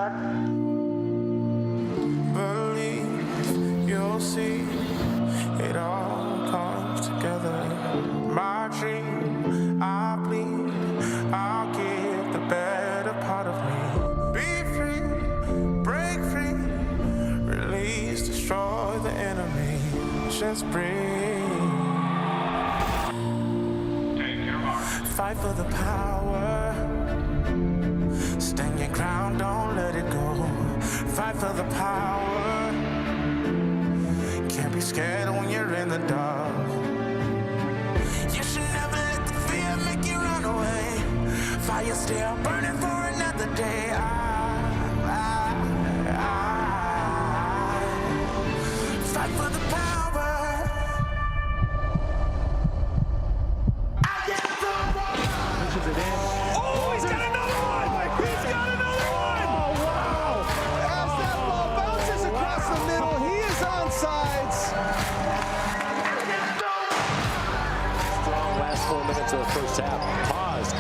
check. Believe you'll see it all comes together. My dream, I bleed, I'll give the better part of me. Be free, break free, release, destroy the enemy. Just breathe. Fight for the power. Stand your ground, don't let it go. Fight for the power. Can't be scared when you're in the dark. You should never let the fear make you run away. Fire still burning for another day. Fight for the power. Oh, he's got another one! He's got another one! Oh, wow! As that ball bounces across the middle, he is onside. Strong last 4 minutes of the first half. Pause.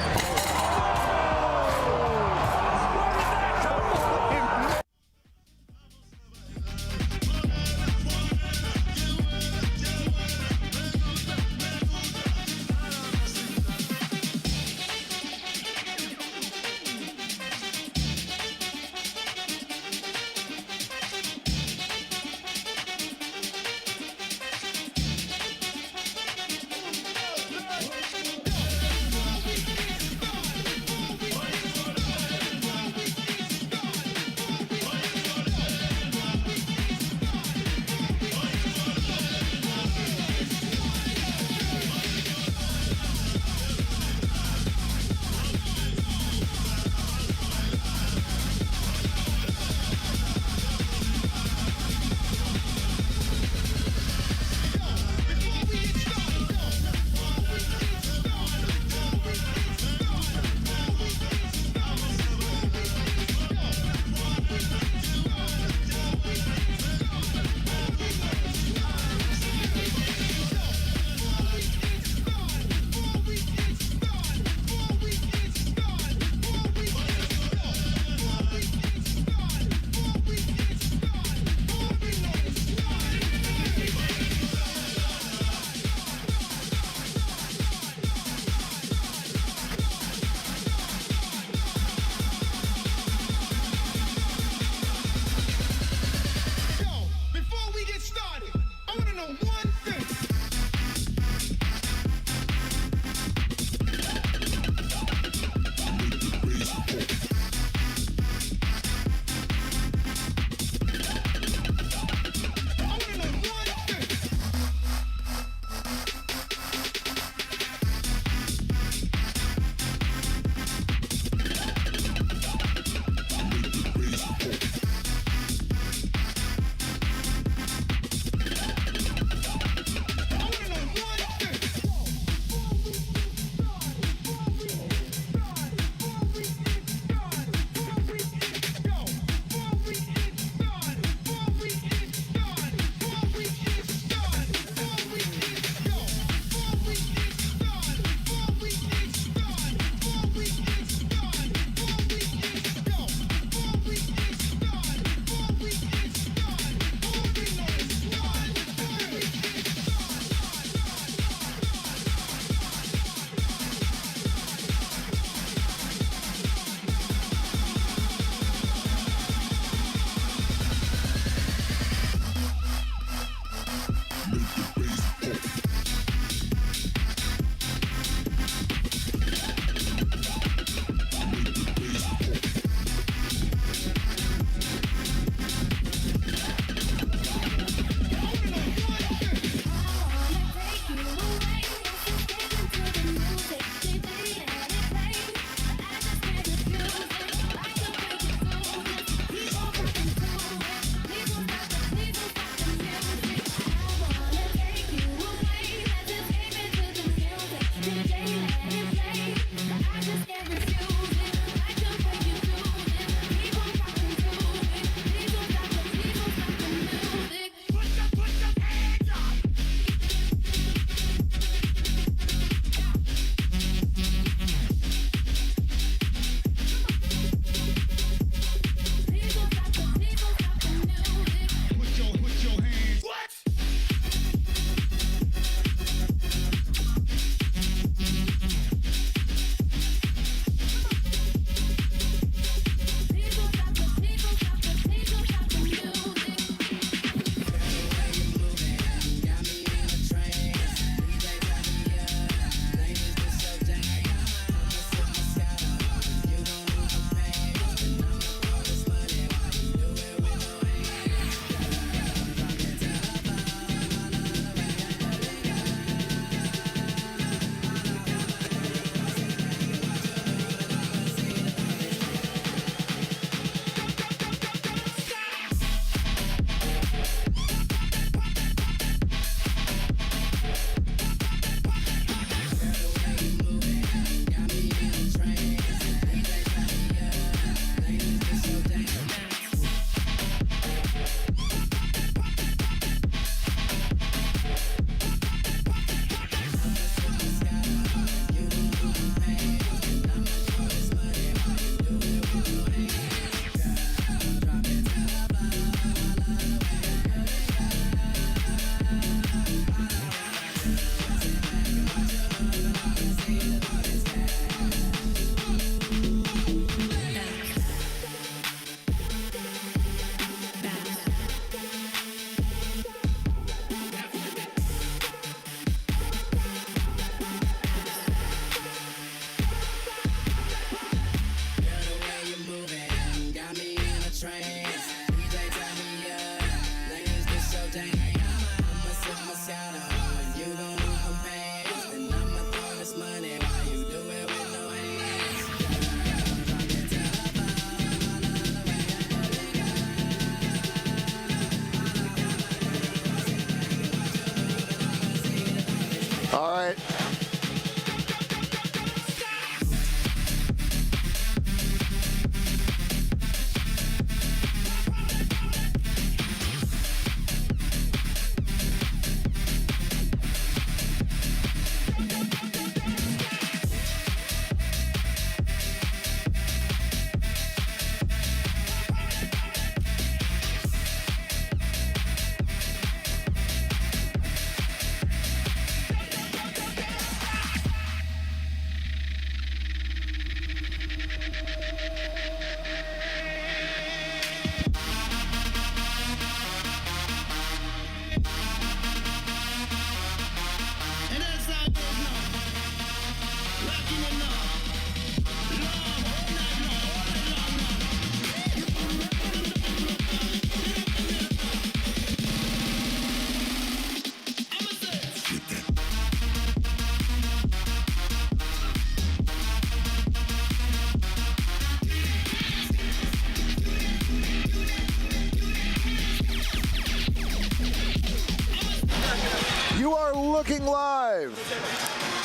You are looking live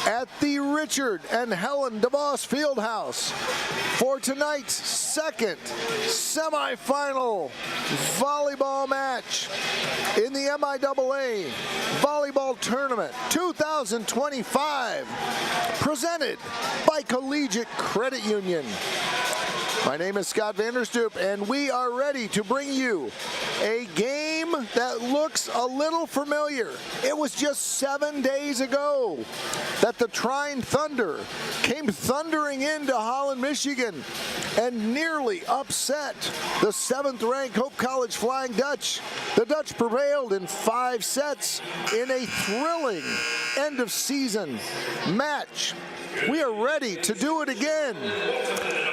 at the Richard and Helen DeVos Fieldhouse for tonight's second semifinal volleyball match in the MIAA Volleyball Tournament 2025, presented by Collegiate Credit Union. My name is Scott Vanderstoop, and we are ready to bring you a game that looks a little familiar. It was just 7 days ago that the Trine Thunder came thundering into Holland, Michigan, and nearly upset the 7th-ranked Hope College Flying Dutch. The Dutch prevailed in 5 sets in a thrilling end-of-season match. We are ready to do it again.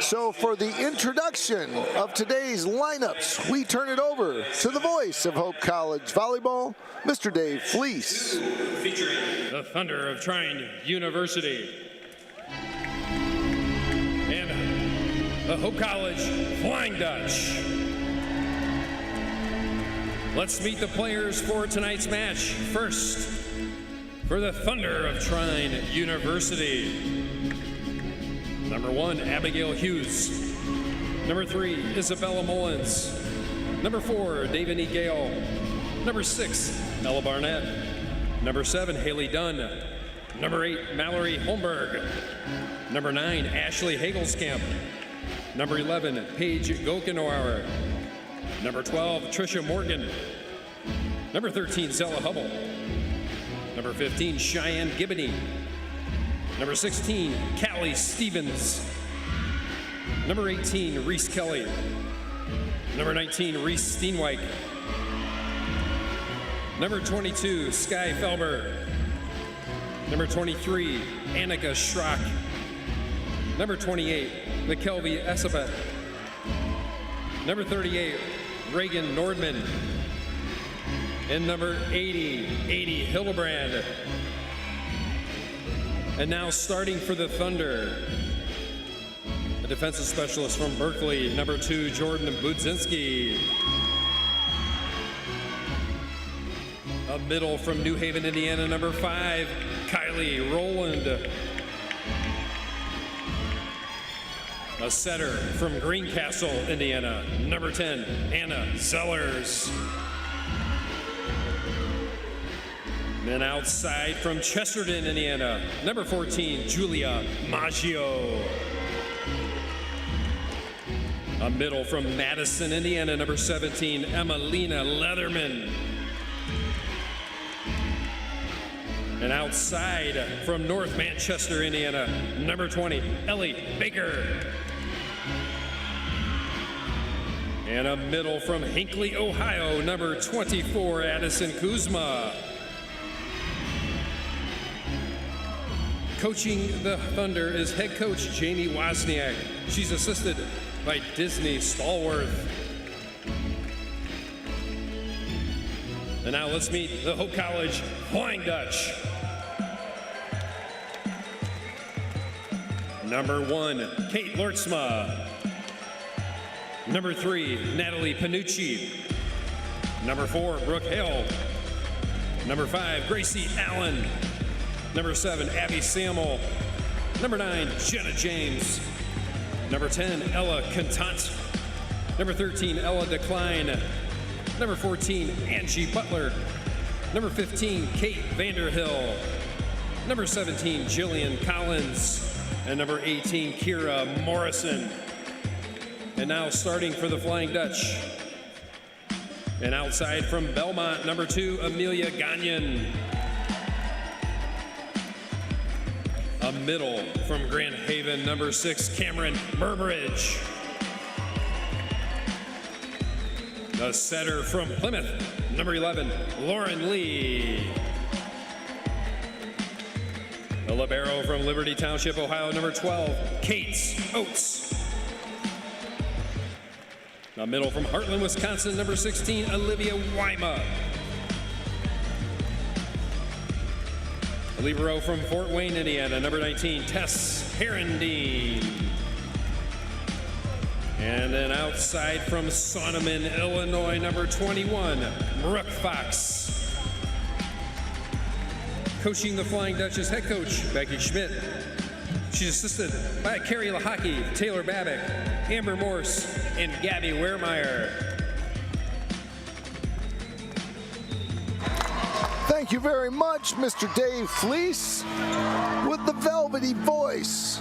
So for the introduction of today's lineups, we turn it over to the voice of Hope College Volleyball, Mr. Dave Fleece. Featuring the Thunder of Trine University and the Hope College Flying Dutch. Let's meet the players for tonight's match. First, for the Thunder of Trine University, number 1, Abigail Hughes. Number 3, Isabella Mullins. Number 4, David E. Gale. Number 6, Ella Barnett. Number 7, Haley Dunn. Number 8, Mallory Holmberg. Number 9, Ashley Hagelskamp. Number 11, Paige Gokenauer. Number 12, Trisha Morgan. Number 13, Zella Hubble. Number 15, Cheyenne Gibbony. Number 16, Callie Stevens. Number 18, Reese Kelly. Number 19, Reese Steenwijk. Number 22, Sky Felber. Number 23, Annika Schrock. Number 28, McKelvey Esabet. Number 38, Reagan Nordman. And number 80 Hildebrand. And now starting for the Thunder, a defensive specialist from Berkeley, number 2, Jordan Budzinski. A middle from New Haven, Indiana, number 5, Kylie Rowland. A setter from Greencastle, Indiana, number 10, Anna Zellers. Then outside from Chesterton, Indiana, number 14, Julia Maggio. A middle from Madison, Indiana, number 17, Emelina Leatherman. And outside from North Manchester, Indiana, number 20, Ellie Baker. And a middle from Hinckley, Ohio, number 24, Addison Kuzma. Coaching the Thunder is head coach Jamie Wozniak. She's assisted by Disney Stallworth. And now let's meet the Hope College Flying Dutch. Number 1, Kate Lortzma. Number 3, Natalie Panucci. Number 4, Brooke Hale. Number 5, Gracie Allen. Number 7, Abby Samuel. Number 9, Jenna James. Number 10, Ella Contant. Number 13, Ella Decline. Number 14, Angie Butler. Number 15, Kate Vanderhill. Number 17, Jillian Collins. And number 18, Kira Morrison. And now starting for the Flying Dutch. And outside from Belmont, number 2, Amelia Gagnon. A middle from Grand Haven, number 6, Cameron Burbridge. A setter from Plymouth, number 11, Lauren Lee. A libero from Liberty Township, Ohio, number 12, Kate Oates. A middle from Heartland, Wisconsin, number 16, Olivia Wyma. A libero from Fort Wayne, Indiana, number 19, Tess Herendeen. And then outside from Sonneman, Illinois, number 21, Brooke Fox. Coaching the Flying Dutchess, head coach Becky Schmidt. She's assisted by Carrie Lahaki, Taylor Babbitt, Amber Morse, and Gabby Wehrmeyer. Thank you very much, Mr. Dave Fleece, with the velvety voice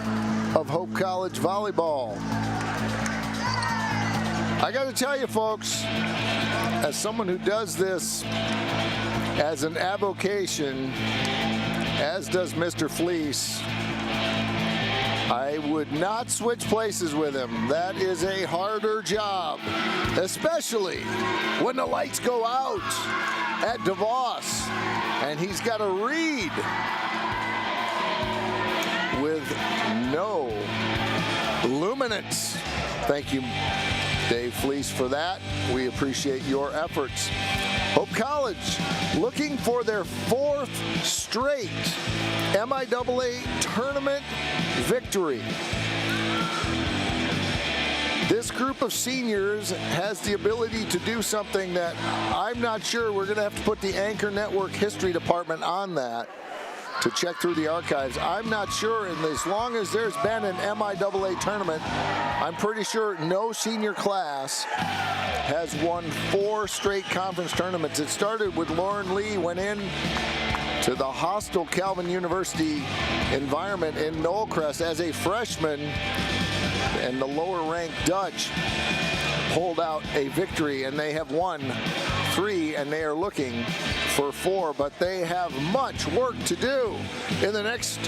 of Hope College Volleyball. I got to tell you, folks, as someone who does this as an avocation, as does Mr. Fleece, I would not switch places with him. That is a harder job, especially when the lights go out at DeVos and he's got to read with no luminance. Thank you, Dave Fleece, for that. We appreciate your efforts. Hope College looking for their 4th straight MIAA tournament victory. This group of seniors has the ability to do something that I'm not sure. We're going to have to put the Anchor Network History Department on that to check through the archives. I'm not sure, and as long as there's been an MIAA tournament, I'm pretty sure no senior class has won 4 straight conference tournaments. It started with Lauren Lee, went in to the hostile Calvin University environment in Knollcrest as a freshman, and the lower-ranked Dutch pulled out a victory, and they have won 3, and they are looking for 4, but they have much work to do in the next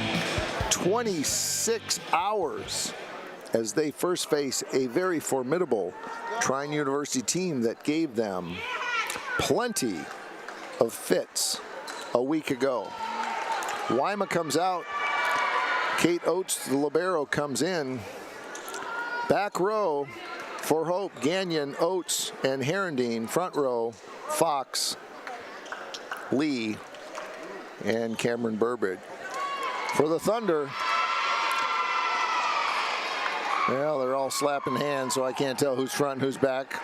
26 hours as they first face a very formidable Trine University team that gave them plenty of fits a week ago. Wyma comes out. Kate Oates, the libero, comes in. Back row for Hope, Gagnon, Oates, and Herendeen. Front row, Fox, Lee, and Cameron Burbridge. For the Thunder, well, they're all slapping hands, so I can't tell who's front and who's back.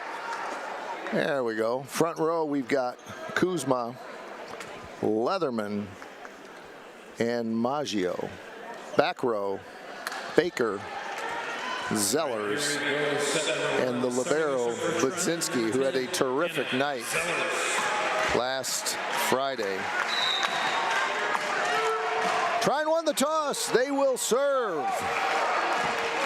There we go. Front row, we've got Kuzma, Leatherman, and Maggio. Back row, Baker, Zellers, and the libero, Budzinski, who had a terrific night last Friday. Trine won the toss. They will serve.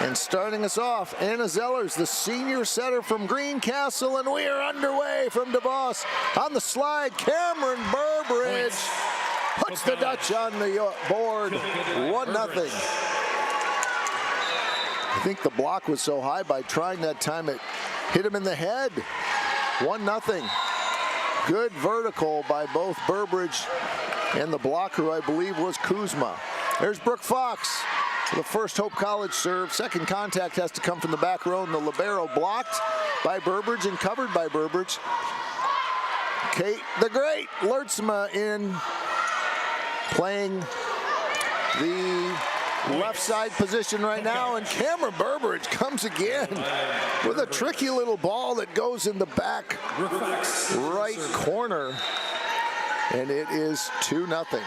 And starting us off, Anna Zellers, the senior setter from Greencastle, and we are underway from DeVos. On the slide, Cameron Burbridge puts the Dutch on the board, 1-0. I think the block was so high by Trine that time it hit him in the head. 1-0. Good vertical by both Burbridge and the blocker, I believe, was Kuzma. There's Brooke Fox. The first Hope College serve. Second contact has to come from the back row, and the libero blocked by Burbridge and covered by Burbridge. Kate the Great Lertzma in, playing the left side position right now, and Cameron Burbridge comes again with a tricky little ball that goes in the back right corner, and it is 2-0.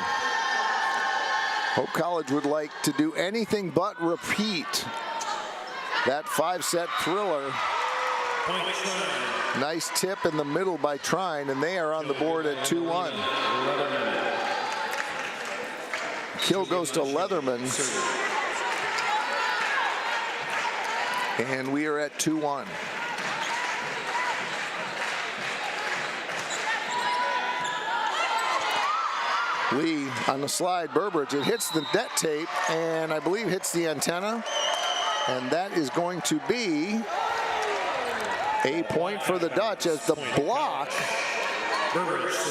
Hope College would like to do anything but repeat that 5-set thriller. Nice tip in the middle by Trine, and they are on the board at 2-1. Kill goes to Leatherman, and we are at 2-1. Lee on the slide, Burbridge, it hits the net tape and I believe hits the antenna, and that is going to be a point for the Dutch, as the block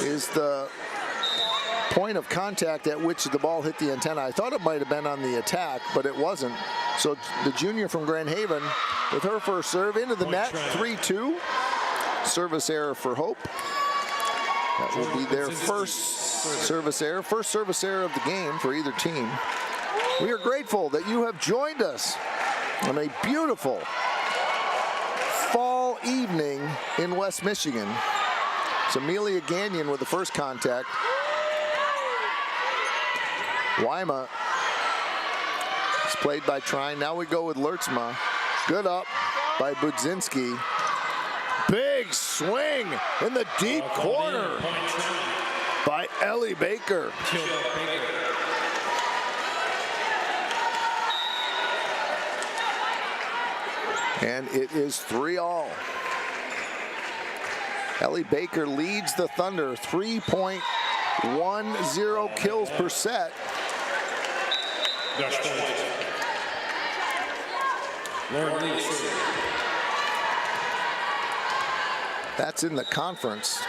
is the point of contact at which the ball hit the antenna. I thought it might have been on the attack, but it wasn't. So the junior from Grand Haven with her first serve into the net, 3-2. Service error for Hope. That will be their first service error of the game for either team. We are grateful that you have joined us on a beautiful fall evening in West Michigan. It's Amelia Gagnon with the first contact. Weima is played by Trine. Now we go with Lertzma. Good up by Budzinski. Big swing in the deep corner by Ellie Baker. And it is 3-all. Ellie Baker leads the Thunder 3.10 kills per set. That's in the conference,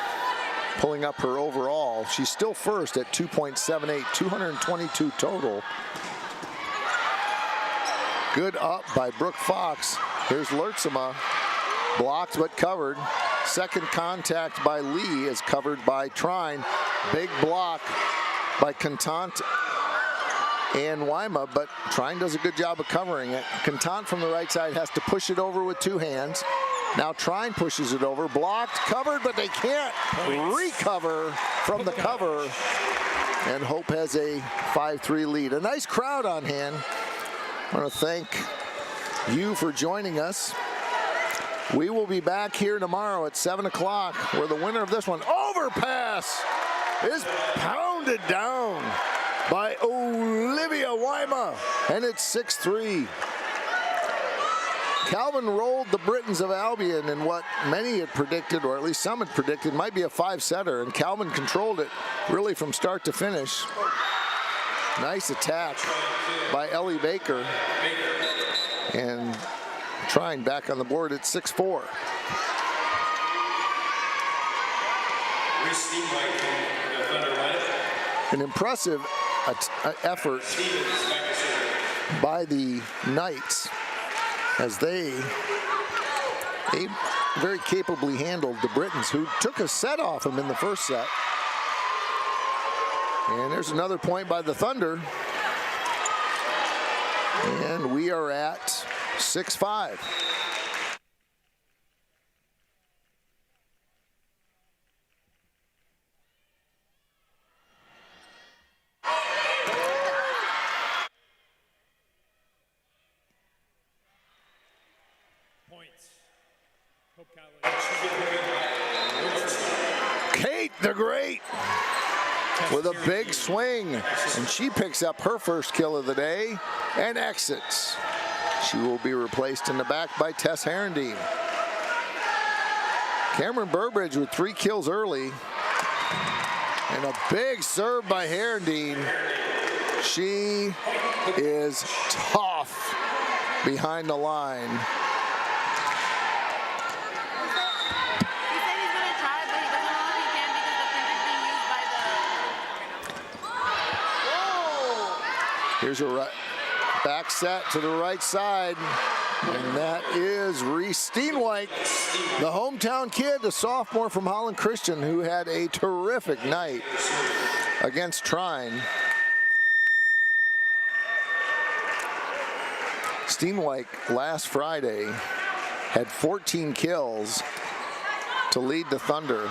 pulling up her overall. She's still first at 2.78, 222 total. Good up by Brooke Fox. Here's Lertzma, blocked but covered. Second contact by Lee is covered by Trine. Big block by Contant and Weima, but Trine does a good job of covering it. Contant from the right side has to push it over with two hands. Now Trine pushes it over, blocked, covered, but they can't recover from the cover. And Hope has a 5-3 lead. A nice crowd on hand. I want to thank you for joining us. We will be back here tomorrow at 7 o'clock, where the winner of this one, overpass, is pounded down by Olivia Weima, and it's 6-3. Calvin rolled the Britons of Albion in what many had predicted, or at least some had predicted, might be a 5-setter, and Calvin controlled it really from start to finish. Nice attack by Ellie Baker. And Trine back on the board at 6-4. An impressive effort by the Knights as they very capably handled the Britons, who took a set off them in the first set. And there's another point by the Thunder. And we are at 6-5. Kate the Great with a big swing, and she picks up her first kill of the day and exits. She will be replaced in the back by Tess Herendeen. Cameron Burbridge with 3 kills early, and a big serve by Herendeen. She is tough behind the line. Here's a back set to the right side, and that is Reese Steenwijk, the hometown kid, a sophomore from Holland Christian, who had a terrific night against Trine. Steenwijk last Friday had 14 kills to lead the Thunder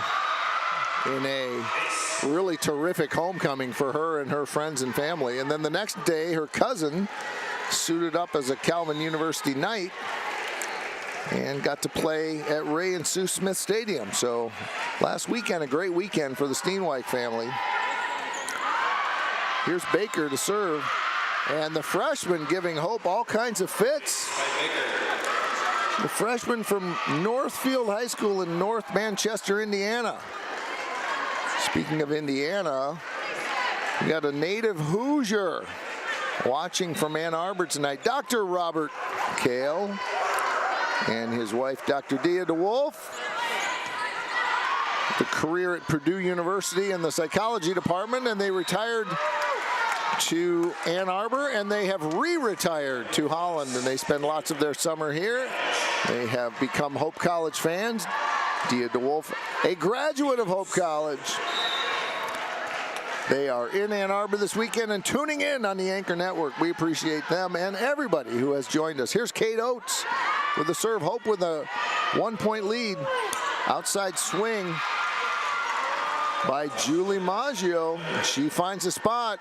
in a really terrific homecoming for her and her friends and family. And then the next day, her cousin suited up as a Calvin University Knight and got to play at Ray and Sue Smith Stadium. So last weekend, a great weekend for the Steenwijk family. Here's Baker to serve, and the freshman giving Hope all kinds of fits. The freshman from Northfield High School in North Manchester, Indiana. Speaking of Indiana, we got a native Hoosier watching from Ann Arbor tonight, Dr. Robert Kale and his wife, Dr. Dia DeWolf. The career at Purdue University in the psychology department, and they retired to Ann Arbor, and they have re-retired to Holland, and they spend lots of their summer here. They have become Hope College fans. Dia DeWolf, a graduate of Hope College. They are in Ann Arbor this weekend and tuning in on the Anchor Network. We appreciate them and everybody who has joined us. Here's Kate Oates with the serve. Hope with a 1-point lead. Outside swing by Julie Maggio. She finds a spot.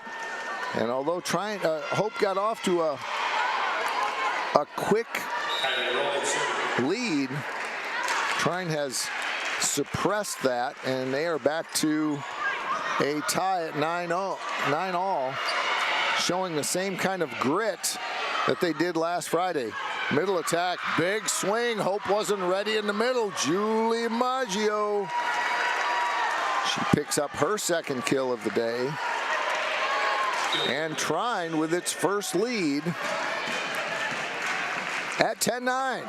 And although Hope got off to a quick lead, Trine has suppressed that, and they are back to a tie at 9-all, showing the same kind of grit that they did last Friday. Middle attack, big swing. Hope wasn't ready in the middle. Julie Maggio. She picks up her second kill of the day. And Trine with its first lead at 10-9.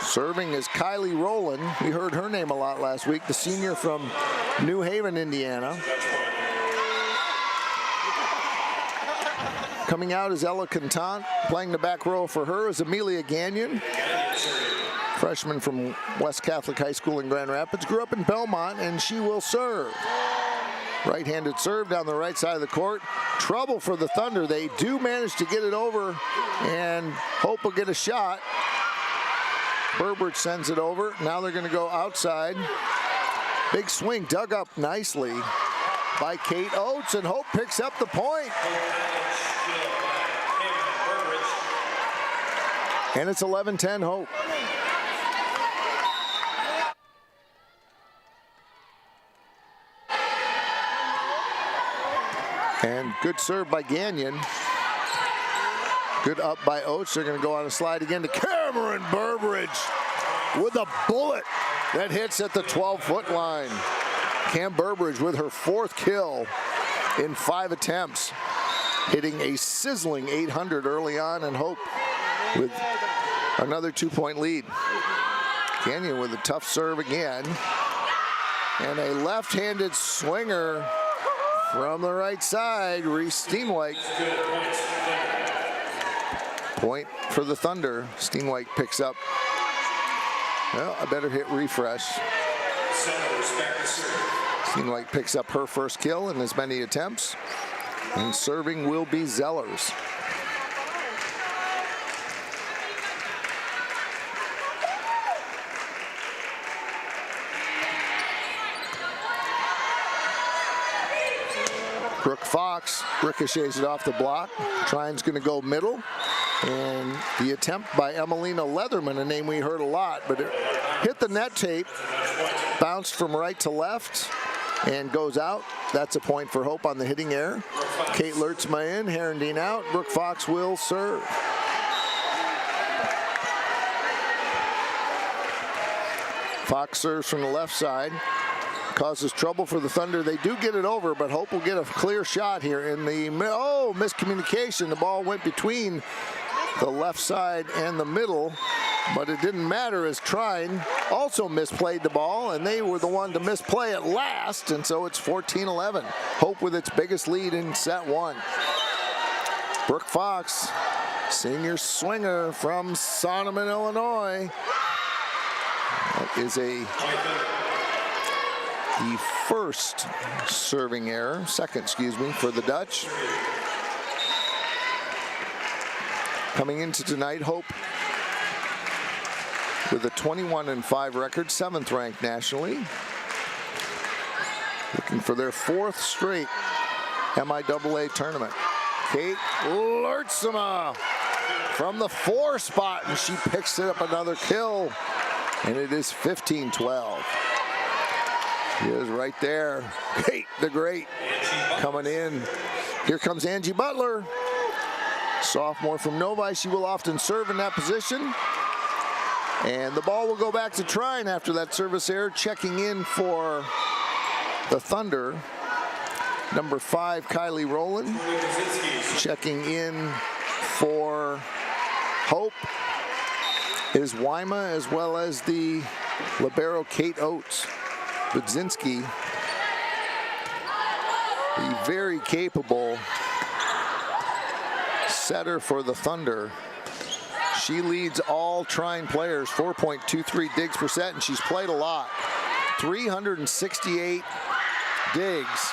Serving is Kylie Rowland. We heard her name a lot last week, the senior from New Haven, Indiana. Coming out is Ella Cantant. Playing the back row for her is Amelia Gagnon, freshman from West Catholic High School in Grand Rapids. Grew up in Belmont, and she will serve. Right-handed serve down the right side of the court. Trouble for the Thunder. They do manage to get it over, and Hope will get a shot. Burbridge sends it over. Now they're going to go outside. Big swing dug up nicely by Kate Oates, and Hope picks up the point. And it's 11-10 Hope. And good serve by Gagnon. Good up by Oates. They're going to go on a slide again to Cameron Burbridge with a bullet that hits at the 12-foot line. Cam Burbridge with her fourth kill in 5 attempts, hitting a sizzling 800 early on, and Hope with another 2-point lead. Gagnon with a tough serve again. And a left-handed swinger from the right side, Reese Steenwijk. Point for the Thunder. Steenwijk picks up. Well, I better hit refresh. Steenwijk picks up her first kill in as many attempts. And serving will be Zellers. Brooke Fox ricochets it off the block. Trine's going to go middle. And the attempt by Emelina Leatherman, a name we heard a lot, but it hit the net tape, bounced from right to left, and goes out. That's a point for Hope on the hitting error. Kate Lertzma in, Herendeen out. Brooke Fox will serve. Fox serves from the left side. Causes trouble for the Thunder. They do get it over, but Hope will get a clear shot here in the, miscommunication. The ball went between the left side and the middle, but it didn't matter as Trine also misplayed the ball, and they were the one to misplay it last, and so it's 14-11. Hope with its biggest lead in set 1. Brooke Fox, senior swinger from Sonneman, Illinois. That is the second, for the Dutch. Coming into tonight, Hope with a 21-5 record, 7th ranked nationally. Looking for their 4th straight MIAA tournament. Kate Lertzma from the 4 spot, and she picks it up another kill, and it is 15-12. She is right there. Kate the Great coming in. Here comes Angie Butler. Sophomore from Novi. She will often serve in that position. And the ball will go back to Trine after that service error. Checking in for the Thunder, number 5, Kylie Rowland. Checking in for Hope is Wyma, as well as the libero Kate Oates. Budzinski, the very capable setter for the Thunder. She leads all Trine players, 4.23 digs per set, and she's played a lot. 368 digs.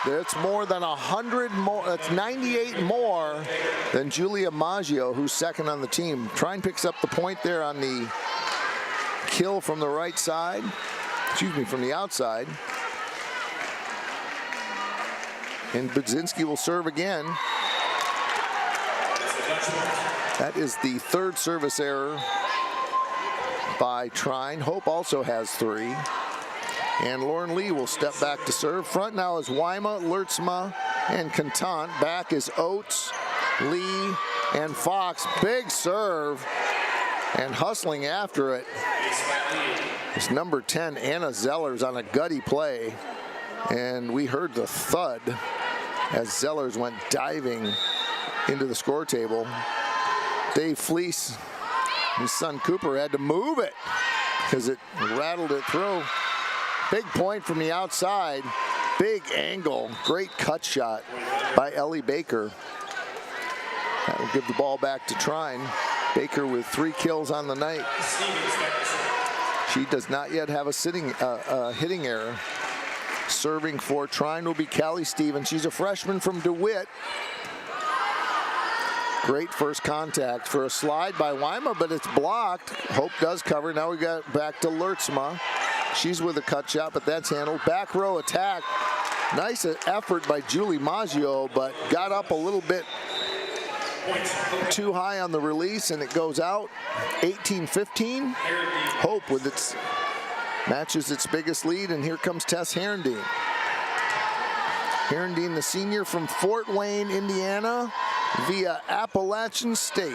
That's more than 100 more. That's 98 more than Julia Maggio, who's second on the team. Trine picks up the point there on the kill from the right side. From the outside. And Budzinski will serve again. That is the third service error by Trine. Hope also has 3. And Lauren Lee will step back to serve. Front now is Weima, Lertzma, and Contant. Back is Oates, Lee, and Fox. Big serve. And hustling after it is number 10, Anna Zellers, on a gutty play. And we heard the thud as Zellers went diving into the score table. Dave Fleece, his son Cooper, had to move it because it rattled it through. Big point from the outside. Big angle. Great cut shot by Ellie Baker. That will give the ball back to Trine. Baker with 3 kills on the night. She does not yet have a hitting error. Serving for Trine will be Callie Stevens. She's a freshman from DeWitt. Great first contact for a slide by Weima, but it's blocked. Hope does cover. Now we got back to Lertzma. She's with a cut shot, but that's handled. Back row attack. Nice effort by Julie Maggio, but got up a little bit too high on the release, and it goes out. 18-15. Hope with its matches its biggest lead, and here comes Tess Herendeen. Herendeen, the senior from Fort Wayne, Indiana, via Appalachian State.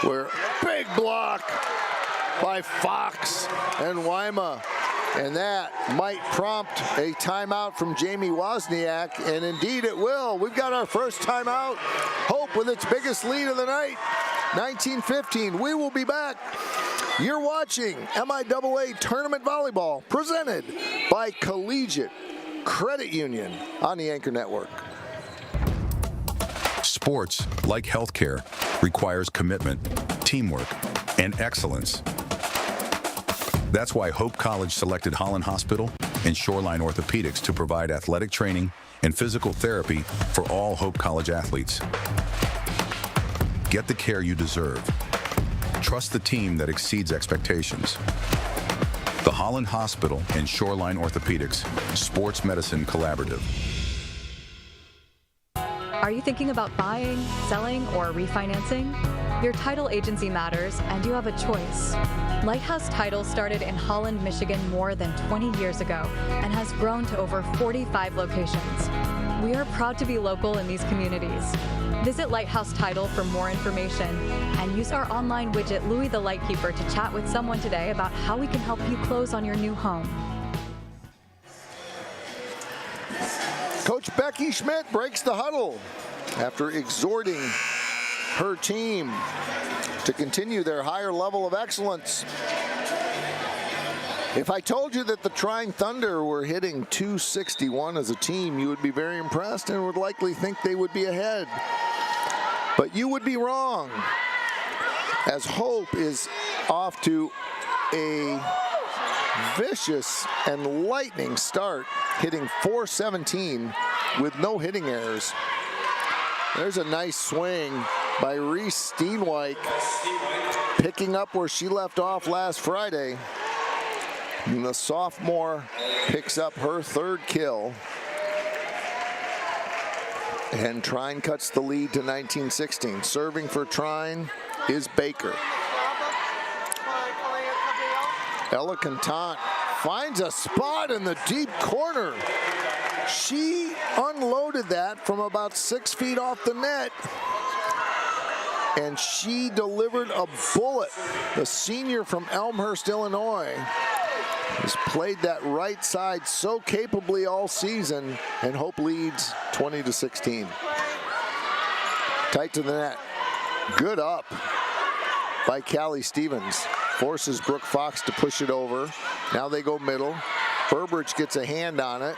Where big block by Fox and Weima. And that might prompt a timeout from Jamie Wozniak, and indeed it will. We've got our first timeout. Hope with its biggest lead of the night, 19-15. We will be back. You're watching MIAA Tournament Volleyball, presented by Collegiate Credit Union on the Anchor Network. Sports, like healthcare, requires commitment, teamwork, and excellence. That's why Hope College selected Holland Hospital and Shoreline Orthopedics to provide athletic training and physical therapy for all Hope College athletes. Get the care you deserve. Trust the team that exceeds expectations. The Holland Hospital and Shoreline Orthopedics Sports Medicine Collaborative. Are you thinking about buying, selling, or refinancing? Your title agency matters, and you have a choice. Lighthouse Title started in Holland, Michigan more than 20 years ago and has grown to over 45 locations. We are proud to be local in these communities. Visit Lighthouse Title for more information and use our online widget, Louie the Lightkeeper, to chat with someone today about how we can help you close on your new home. Coach Becky Schmidt breaks the huddle after exhorting her team to continue their higher level of excellence. If I told you that the Trine Thunder were hitting .261 as a team, you would be very impressed and would likely think they would be ahead. But you would be wrong, as Hope is off to a vicious and lightning start, hitting .417 with no hitting errors. There's a nice swing by Reese Steenwijk, picking up where she left off last Friday. And the sophomore picks up her 3rd kill. And Trine cuts the lead to 19-16. Serving for Trine is Baker. Ella Contant finds a spot in the deep corner. She unloaded that from about 6 feet off the net, and she delivered a bullet. The senior from Elmhurst, Illinois, has played that right side so capably all season, and Hope leads 20-16. Tight to the net. Good up by Callie Stevens. Forces Brooke Fox to push it over. Now they go middle. Burbridge gets a hand on it.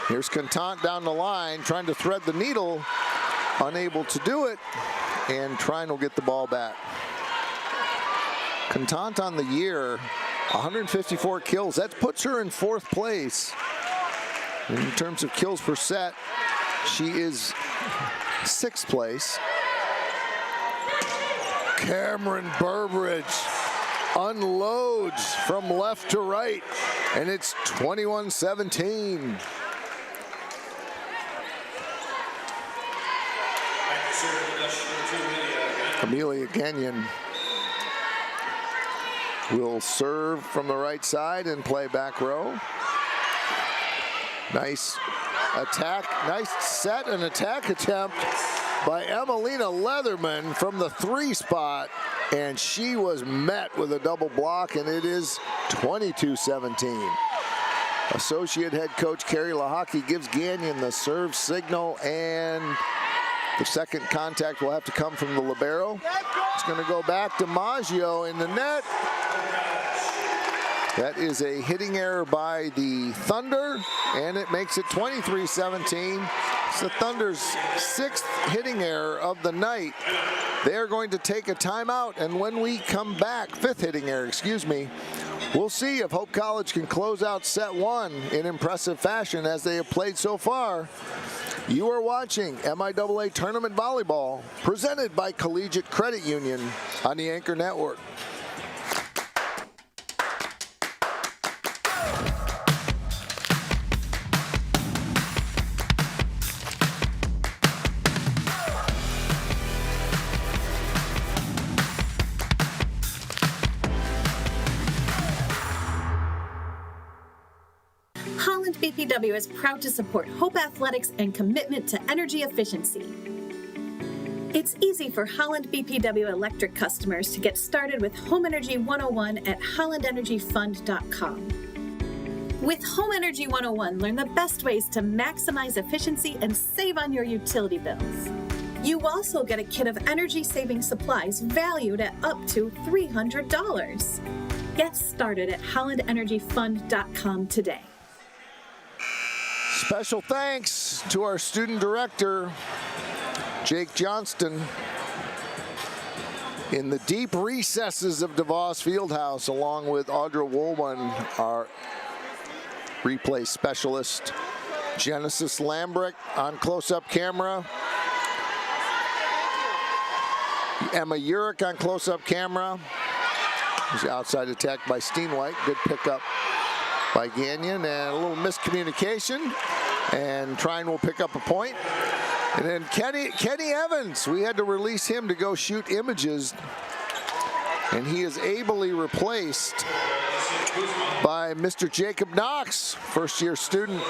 Here's Contant down the line, trying to thread the needle. Unable to do it, and Trine will get the ball back. Contant on the year, 154 kills. That puts her in 4th place. In terms of kills per set, she is 6th place. Cameron Burbridge unloads from left to right, and it's 21-17. Amelia Gagnon will serve from the right side and play back row. Nice attack, nice set and attack attempt by Emelina Leatherman from the 3 spot, and she was met with a double block, and it is 22-17. Associate head coach Carrie Lahaki gives Gagnon the serve signal, and the second contact will have to come from the libero. It's going to go back to Maggio in the net. That is a hitting error by the Thunder, and it makes it 23-17. It's the Thunder's 6th hitting error of the night. They are going to take a timeout, and when we come back, 5th hitting error, excuse me, we'll see if Hope College can close out set 1 in impressive fashion as they have played so far. You are watching MIAA Tournament Volleyball, presented by Collegiate Credit Union on the Anchor Network. BPW is proud to support Hope Athletics and commitment to energy efficiency. It's easy for Holland BPW Electric customers to get started with Home Energy 101 at hollandenergyfund.com. With Home Energy 101, learn the best ways to maximize efficiency and save on your utility bills. You also get a kit of energy-saving supplies valued at up to $300. Get started at hollandenergyfund.com today. Special thanks to our student director, Jake Johnston, in the deep recesses of DeVos Fieldhouse, along with Audra Woolman, our replay specialist, Genesis Lambrick on close-up camera, Emma Urich on close-up camera. There's the outside attack by Steenwhite. Good pickup by Gagnon, and a little miscommunication, and Trine will pick up a point. And then Kenny Evans, we had to release him to go shoot images, and he is ably replaced by Mr. Jacob Knox, first-year student.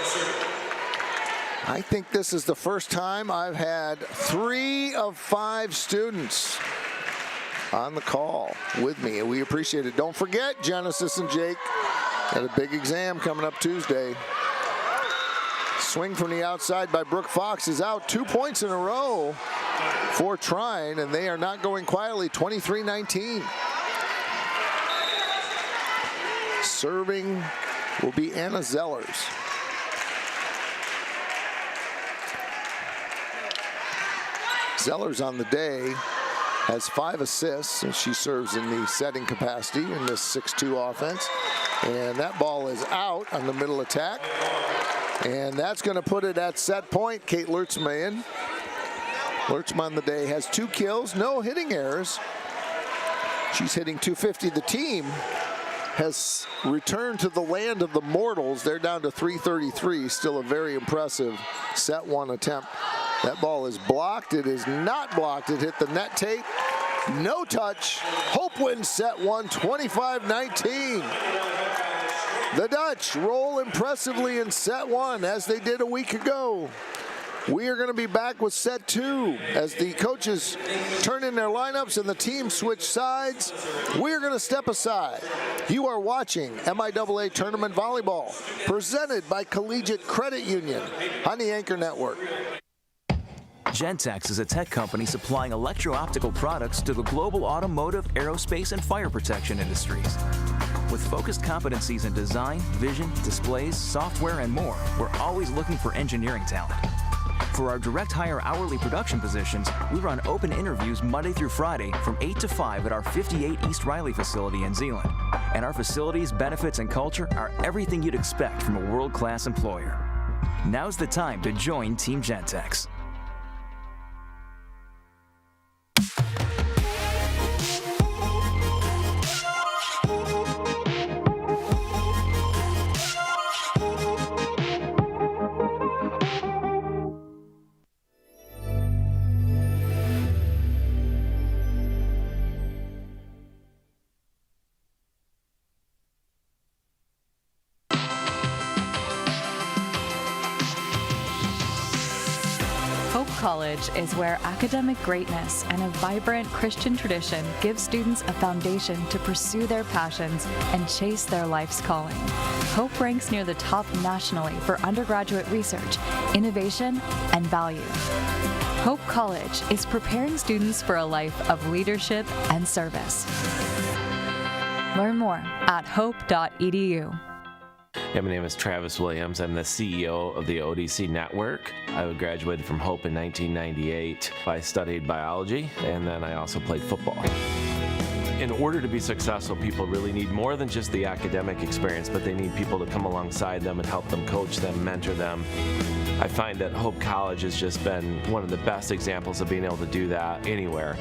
I think this is the first time I've had 3 of 5 students on the call with me, and we appreciate it. Don't forget, Genesis and Jake got a big exam coming up Tuesday. Swing from the outside by Brooke Fox is out. 2 points in a row for Trine, and they are not going quietly. 23-19. Serving will be Anna Zellers. Zellers on the day has 5 assists, and she serves in the setting capacity in this 6-2 offense. And that ball is out on the middle attack. And that's going to put it at set point. Kate Lertzma in. Lertzma on the day has 2 kills, no hitting errors. She's hitting .250. The team has returned to the land of the mortals. They're down to .333. Still a very impressive set 1 attempt. That ball is blocked. It is not blocked. It hit the net tape. No touch. Hope wins set 1, 25-19. The Dutch roll impressively in set 1 as they did a week ago. We are going to be back with set 2 as the coaches turn in their lineups and the team switch sides. We are going to step aside. You are watching MIAA Tournament Volleyball, presented by Collegiate Credit Union on the Anchor Network. Gentex is a tech company supplying electro-optical products to the global automotive, aerospace, and fire protection industries. With focused competencies in design, vision, displays, software, and more, we're always looking for engineering talent. For our direct hire hourly production positions, we run open interviews Monday through Friday from 8 to 5 at our 58 East Riley facility in Zeeland. And our facilities, benefits, and culture are everything you'd expect from a world-class employer. Now's the time to join Team Gentex. College is where academic greatness and a vibrant Christian tradition give students a foundation to pursue their passions and chase their life's calling. Hope ranks near the top nationally for undergraduate research, innovation, and value. Hope College is preparing students for a life of leadership and service. Learn more at hope.edu. Yeah, my name is Travis Williams. I'm the CEO of the ODC Network. I graduated from Hope in 1998. I studied biology, and then I also played football. In order to be successful, people really need more than just the academic experience, but they need people to come alongside them and help them, coach them, mentor them. I find that Hope College has just been one of the best examples of being able to do that anywhere.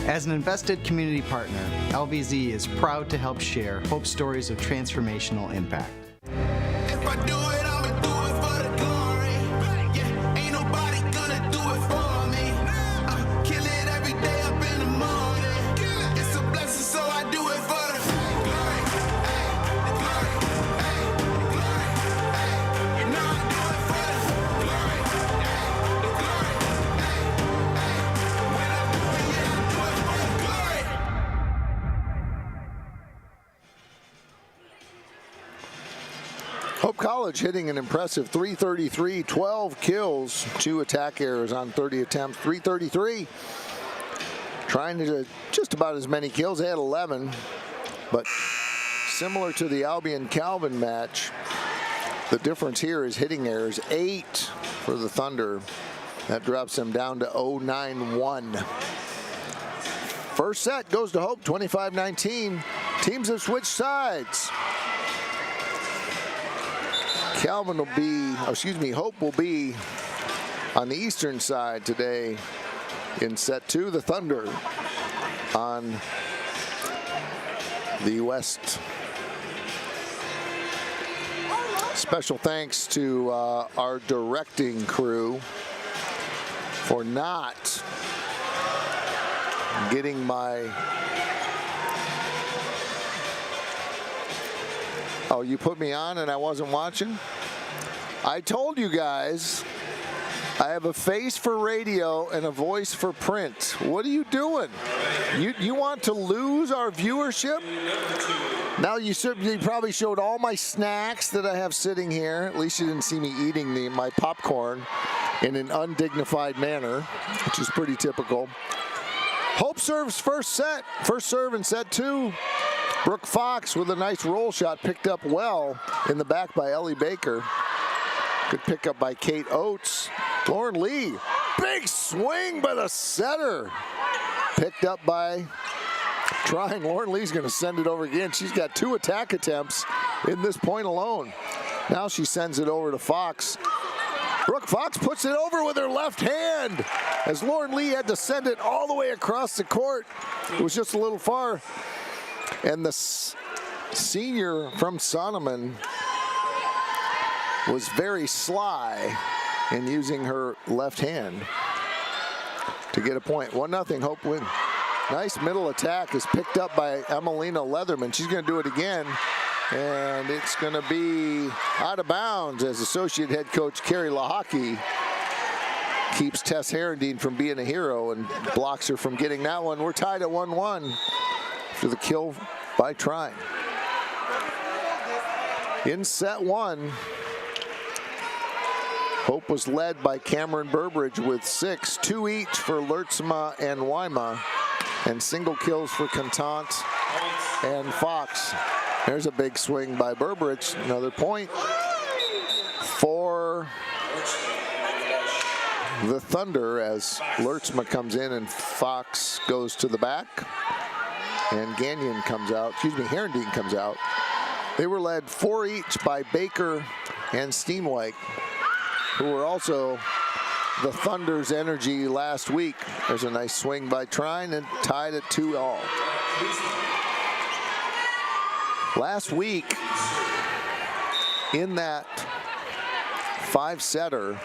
As an invested community partner, LVZ is proud to help share Hope stories of transformational impact. If I do it, I'ma do it for the glory. Yeah, ain't nobody gonna do it for me. I kill it every day up in the morning. It's a blessing, so I do it for the glory. The glory, the glory. You know I do it for the glory. The glory, when I do it, yeah, I do it for the glory. Hope College hitting an impressive .333, 12 kills, 2 attack errors on 30 attempts, .333. Trying to do just about as many kills. They had 11, but similar to the Albion-Calvin match, the difference here is hitting errors, 8 for the Thunder. That drops them down to 0-9-1. First set goes to Hope, 25-19. Teams have switched sides. Hope will be on the eastern side today in set 2. The Thunder on the west. Special thanks to our directing crew for not getting my... Oh, you put me on and I wasn't watching? I told you guys, I have a face for radio and a voice for print. What are you doing? You want to lose our viewership? Now you probably showed all my snacks that I have sitting here. At least you didn't see me eating my popcorn in an undignified manner, which is pretty typical. Hope serves first serve in set 2. Brooke Fox with a nice roll shot, picked up well in the back by Ellie Baker. Good pickup by Kate Oates. Lauren Lee, big swing by the setter. Picked up by Trine. Lauren Lee's gonna send it over again. She's got 2 attack attempts in this point alone. Now she sends it over to Fox. Brooke Fox puts it over with her left hand as Lauren Lee had to send it all the way across the court. It was just a little far. And the senior from Sonneman was very sly in using her left hand to get a point. 1-0 Hope win. Nice middle attack is picked up by Emelina Leatherman. She's going to do it again, and it's going to be out of bounds as associate head coach Carrie Lahaki keeps Tess Herendeen from being a hero and blocks her from getting that one. We're tied at 1-1 after the kill by Trine. In set 1, Hope was led by Cameron Burbridge with 6, 2 each for Lertzma and Wyma, and single kills for Contant and Fox. There's a big swing by Burbridge, another point for the Thunder as Lertzma comes in and Fox goes to the back. And Gagnon comes out, Herendeen comes out. They were led 4 each by Baker and Steenwijk, who were also the Thunder's energy last week. There's a nice swing by Trine and tied at 2-all. Last week, in that 5-setter,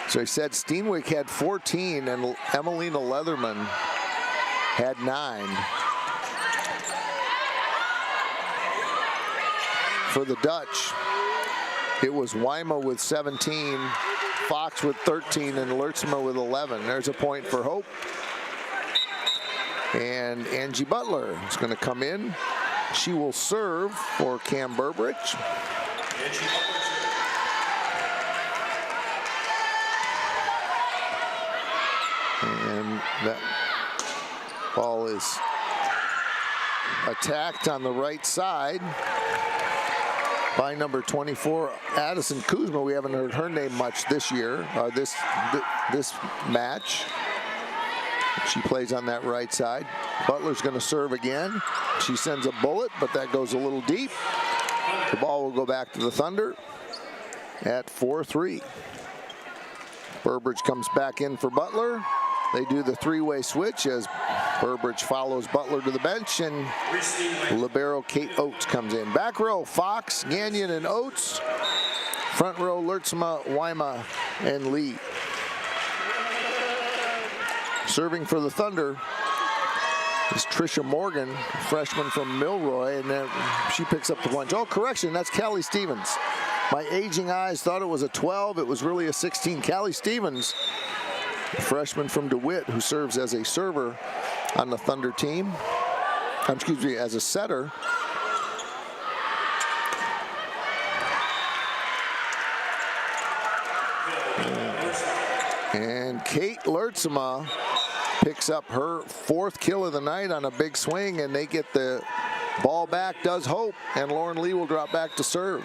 so he said Steenwijk had 14 and Emelina Leatherman had 9. For the Dutch, it was Wyma with 17, Fox with 13 and Lertzma with 11. There's a point for Hope. And Angie Butler is going to come in. She will serve for Cam Burbridge. And that ball is attacked on the right side by number 24, Addison Kuzma. We haven't heard her name much this year, this match. She plays on that right side. Butler's going to serve again. She sends a bullet, but that goes a little deep. The ball will go back to the Thunder at 4-3. Burbridge comes back in for Butler. They do the three-way switch as Burbridge follows Butler to the bench, and libero Kate Oates comes in. Back row, Fox, Gagnon, and Oates. Front row, Lertzma, Wyma, and Lee. Serving for the Thunder is Trisha Morgan, freshman from Milroy, and then she picks up the punch. Oh, correction, that's Callie Stevens. My aging eyes thought it was a 12. It was really a 16. Callie Stevens, a freshman from DeWitt, who serves as a server on the Thunder team. Excuse me, as a setter. And Kate Lertzma picks up her 4th kill of the night on a big swing, and they get the ball back, does Hope, and Lauren Lee will drop back to serve.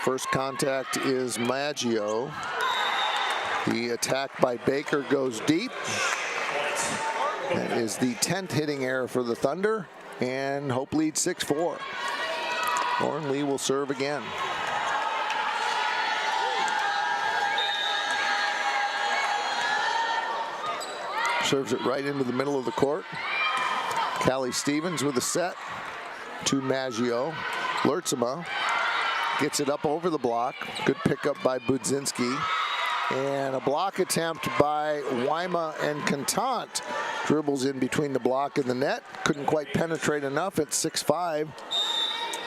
First contact is Maggio. The attack by Baker goes deep. That is the 10th hitting error for the Thunder, and Hope leads 6-4. Lauren Lee will serve again. Serves it right into the middle of the court. Callie Stevens with a set to Maggio. Lertzma gets it up over the block. Good pickup by Budzinski. And a block attempt by Wyma, and Contant dribbles in between the block and the net. Couldn't quite penetrate enough at 6-5.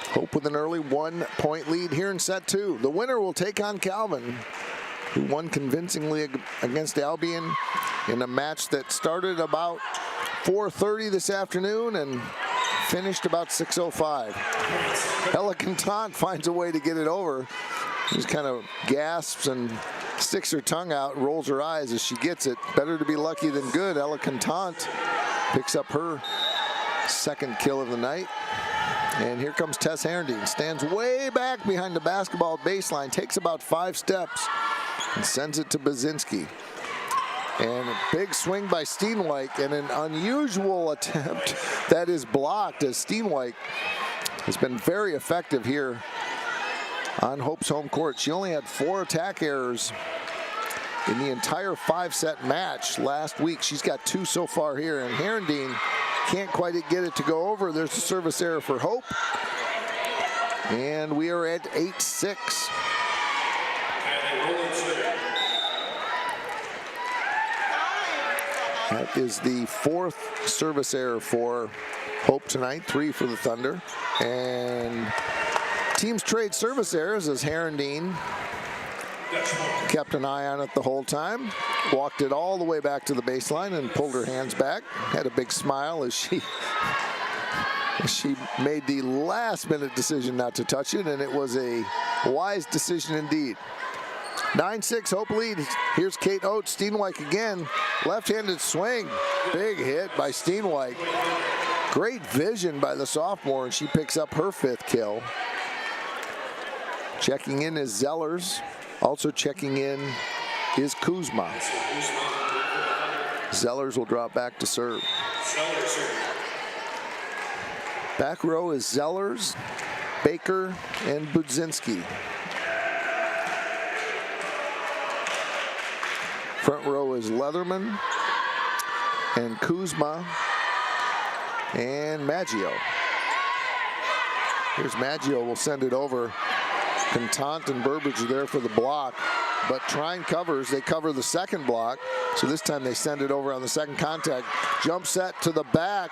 Hope with an early 1-point lead here in set 2. The winner will take on Calvin, who won convincingly against Albion in a match that started about 4:30 this afternoon and finished about 6:05. Ella Contant finds a way to get it over. She kind of gasps and sticks her tongue out and rolls her eyes as she gets it. Better to be lucky than good. Ella Contant picks up her 2nd kill of the night. And here comes Tess Herendeen. Stands way back behind the basketball baseline, takes about 5 steps, and sends it to Budzinski. And a big swing by Steenwijk, and an unusual attempt that is blocked, as Steenwijk has been very effective here on Hope's home court. She only had 4 attack errors in the entire 5-set match last week. She's got 2 so far here, and Herendeen can't quite get it to go over. There's a service error for Hope, and we are at 8-6. That is the 4th service error for Hope tonight, 3 for the Thunder. And teams trade service errors as Herendeen kept an eye on it the whole time, walked it all the way back to the baseline and pulled her hands back. Had a big smile as she made the last-minute decision not to touch it, and it was a wise decision indeed. 9-6, Hope lead. Here's Kate Oates. Steenwijk again. Left-handed swing. Big hit by Steenwijk. Great vision by the sophomore, and she picks up her 5th kill. Checking in is Zellers. Also checking in is Kuzma. Zellers will drop back to serve. Back row is Zellers, Baker, and Budzinski. Front row is Leatherman and Kuzma and Maggio. Here's Maggio, will send it over. Contant and Burbridge are there for the block, but Trine covers. They cover the 2nd block, so this time they send it over on the 2nd contact. Jump set to the back.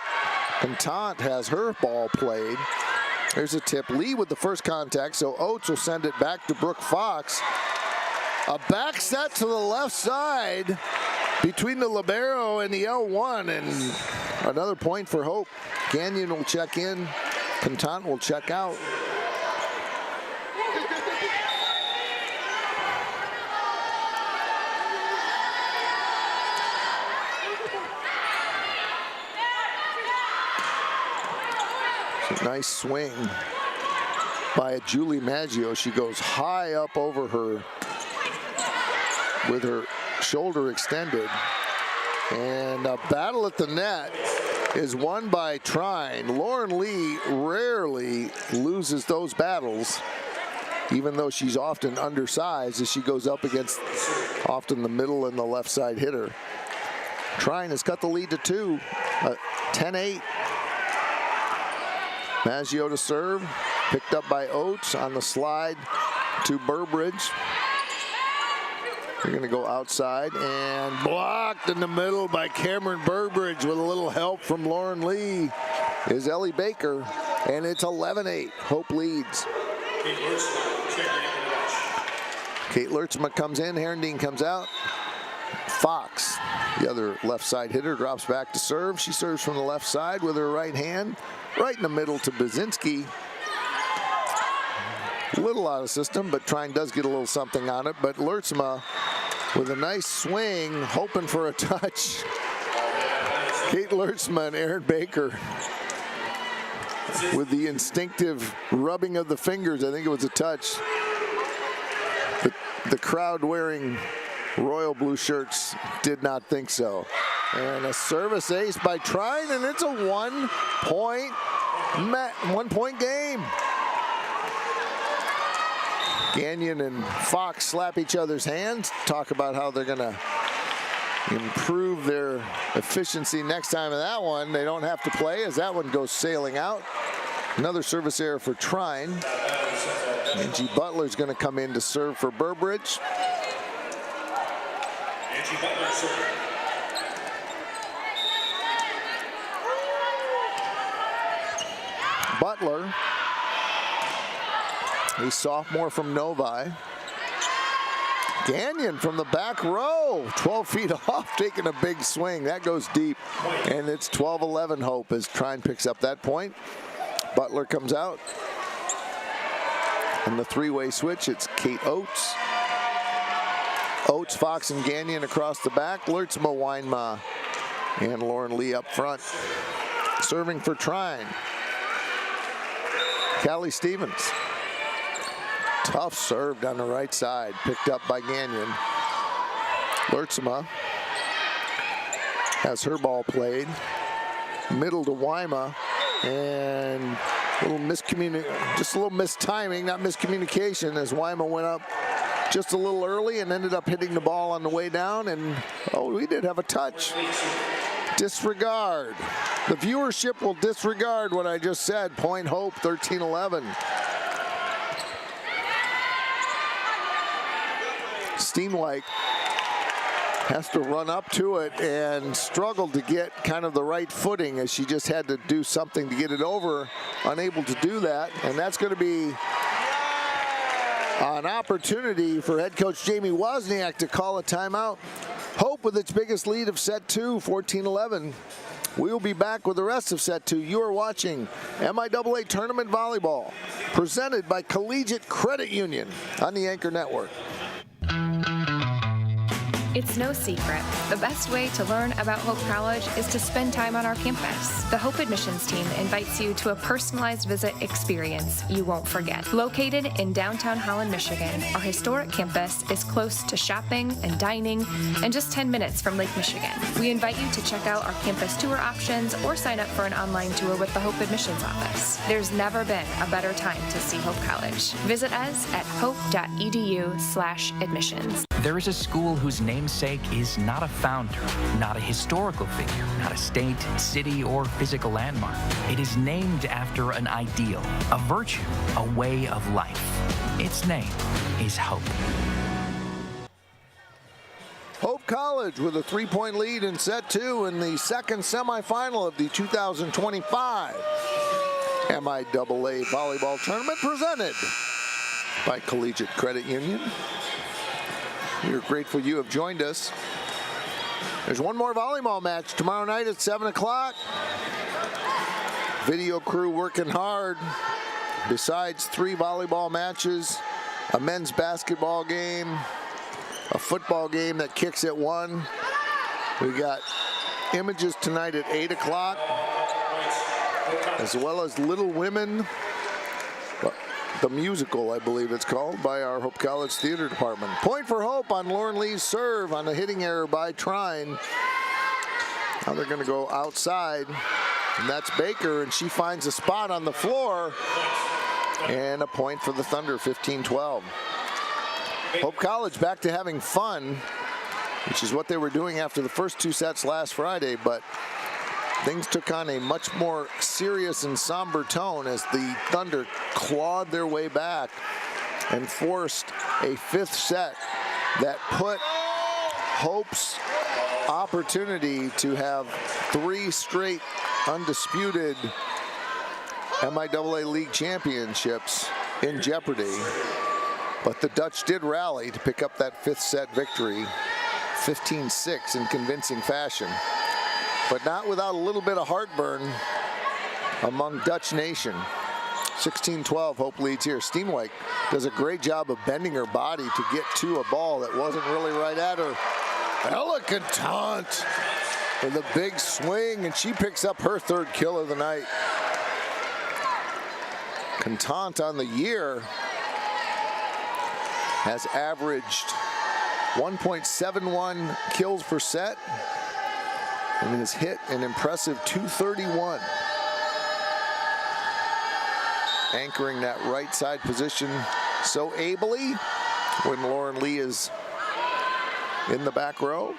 Contant has her ball played, Here's a tip. Lee with the first contact, so Oates will send it back to Brooke Fox. A back set to the left side between the libero and the L1, and another point for Hope. Gagnon will check in. Contant will check out. Nice swing by Julie Maggio. She goes high up over her with her shoulder extended. And a battle at the net is won by Trine. Lauren Lee rarely loses those battles, even though she's often undersized as she goes up against often the middle and the left side hitter. Trine has cut the lead to 2, 10-8. Maggio to serve, picked up by Oates on the slide to Burbridge. They're going to go outside and blocked in the middle by Cameron Burbridge with a little help from Lauren Lee is Ellie Baker, and it's 11-8. Hope leads. Kate Lertzma comes in, Herendeen comes out. Fox, the other left side hitter, drops back to serve. She serves from the left side with her right hand, right in the middle to Baczynski. A little out of system, but Trine does get a little something on it. But Lertzma with a nice swing, hoping for a touch. Kate Lertzma and Erin Baker with the instinctive rubbing of the fingers. I think it was a touch. The crowd wearing royal blue shirts did not think so. And a service ace by Trine, and it's a one-point game. Gagnon and Fox slap each other's hands, talk about how they're going to improve their efficiency next time in that one. They don't have to play as that one goes sailing out. Another service error for Trine. Angie Butler's going to come in to serve for Burbridge. Angie Butler serving. Butler, a sophomore from Novi. Gagnon from the back row, 12 feet off, taking a big swing. That goes deep, and it's 12-11 Hope as Trine picks up that point. Butler comes out. And the three-way switch, it's Kate Oates. Oates, Fox, and Gagnon across the back. Lertzma, Weinma, and Lauren Lee up front. Serving for Trine. Callie Stevens. Tough serve down the right side, picked up by Gagnon. Lertzma has her ball played. Middle to Weinma, and just a little mistiming, not miscommunication, as Weinma went up just a little early and ended up hitting the ball on the way down. And oh, we did have a touch. Disregard. The viewership will disregard what I just said. Point Hope, 13-11. Steenwijk has to run up to it and struggled to get kind of the right footing as she just had to do something to get it over. Unable to do that, and that's going to be an opportunity for head coach Jamie Wozniak to call a timeout. Hope with its biggest lead of set 2, 14-11. We'll be back with the rest of set 2. You are watching MIAA Tournament Volleyball, presented by Collegiate Credit Union on the Anchor Network. It's no secret. The best way to learn about Hope College is to spend time on our campus. The Hope admissions team invites you to a personalized visit experience you won't forget. Located in downtown Holland, Michigan, our historic campus is close to shopping and dining and just 10 minutes from Lake Michigan. We invite you to check out our campus tour options or sign up for an online tour with the Hope admissions office. There's never been a better time to see Hope College. Visit us at hope.edu/admissions. There is a school whose namesake is not a founder, not a historical figure, not a state, city, or physical landmark. It is named after an ideal, a virtue, a way of life. Its name is Hope. Hope College with a 3-point lead in set 2 in the second semifinal of the 2025 MIAA Volleyball Tournament presented by Collegiate Credit Union. We're grateful you have joined us. There's one more volleyball match tomorrow night at 7 o'clock. Video crew working hard. Besides 3 volleyball matches, a men's basketball game, a football game that kicks at 1. We got images tonight at 8 o'clock, as well as Little Women, the musical, I believe it's called, by our Hope College Theater Department. Point for Hope on Lauren Lee's serve on a hitting error by Trine. Now they're going to go outside, and that's Baker, and she finds a spot on the floor, and a point for the Thunder, 15-12. Hope College back to having fun, which is what they were doing after the first 2 sets last Friday, but things took on a much more serious and somber tone as the Thunder clawed their way back and forced a 5th set that put Hope's opportunity to have 3 straight undisputed MIAA League championships in jeopardy. But the Dutch did rally to pick up that 5th set victory, 15-6 in convincing fashion. But not without a little bit of heartburn among Dutch Nation. 16-12, Hope leads here. Steenwijk does a great job of bending her body to get to a ball that wasn't really right at her. Ella Contant with a big swing, and she picks up her 3rd kill of the night. Contant on the year has averaged 1.71 kills per set and has hit an impressive 231. Anchoring that right side position so ably when Lauren Lee is in the back row.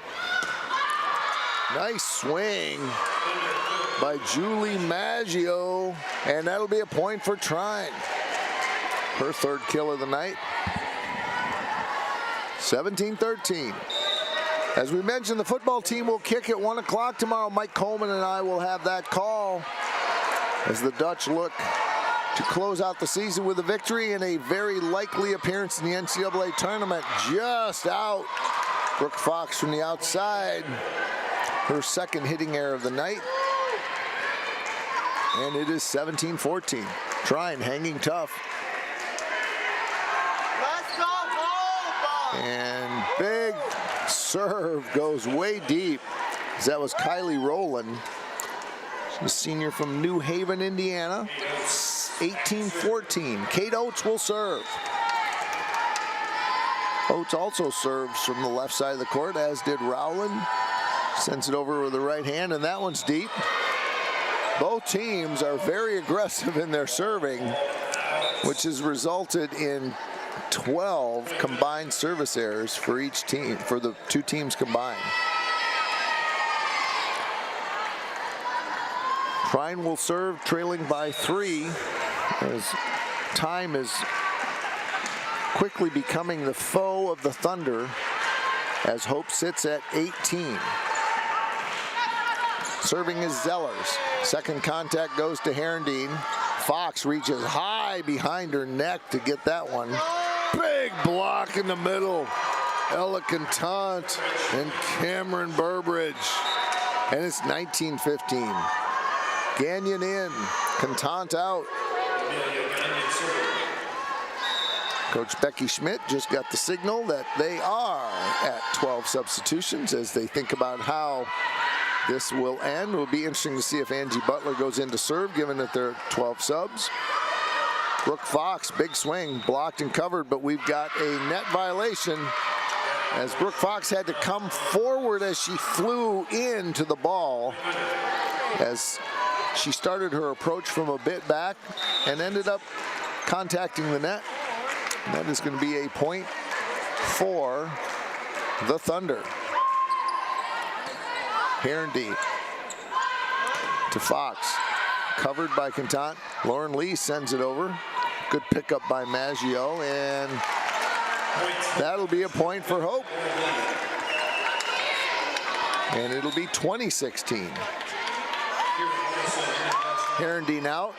Nice swing by Julie Maggio, and that'll be a point for Trine. Her 3rd kill of the night. 17-13. As we mentioned, the football team will kick at 1 o'clock tomorrow. Mike Coleman and I will have that call as the Dutch look to close out the season with a victory and a very likely appearance in the NCAA tournament. Just out. Brooke Fox from the outside. Her 2nd hitting error of the night. And it is 17-14. Trine hanging tough. And big serve goes way deep. That was Kylie Rowland. She's a senior from New Haven, Indiana. 18-14. Kate Oates will serve. Oates also serves from the left side of the court, as did Rowland. Sends it over with the right hand, and that one's deep. Both teams are very aggressive in their serving, which has resulted in 12 combined service errors for each team, for the 2 teams combined. Trine will serve, trailing by 3, as time is quickly becoming the foe of the Thunder, as Hope sits at 18. Serving is Zellers. 2nd contact goes to Herendeen. Fox reaches high behind her neck to get that one. Big block in the middle. Ella Contant and Cameron Burbridge. And it's 19-15. Gagnon in, Contant out. Coach Becky Schmidt just got the signal that they are at 12 substitutions as they think about how this will end. It will be interesting to see if Angie Butler goes in to serve, given that there are 12 subs. Brooke Fox, big swing, blocked and covered, but we've got a net violation as Brooke Fox had to come forward as she flew into the ball, as she started her approach from a bit back and ended up contacting the net. And that is going to be a point for the Thunder. Herendeen to Fox, covered by Contant. Lauren Lee sends it over. Good pickup by Maggio, and that'll be a point for Hope. And it'll be 20-16. Herendeen out.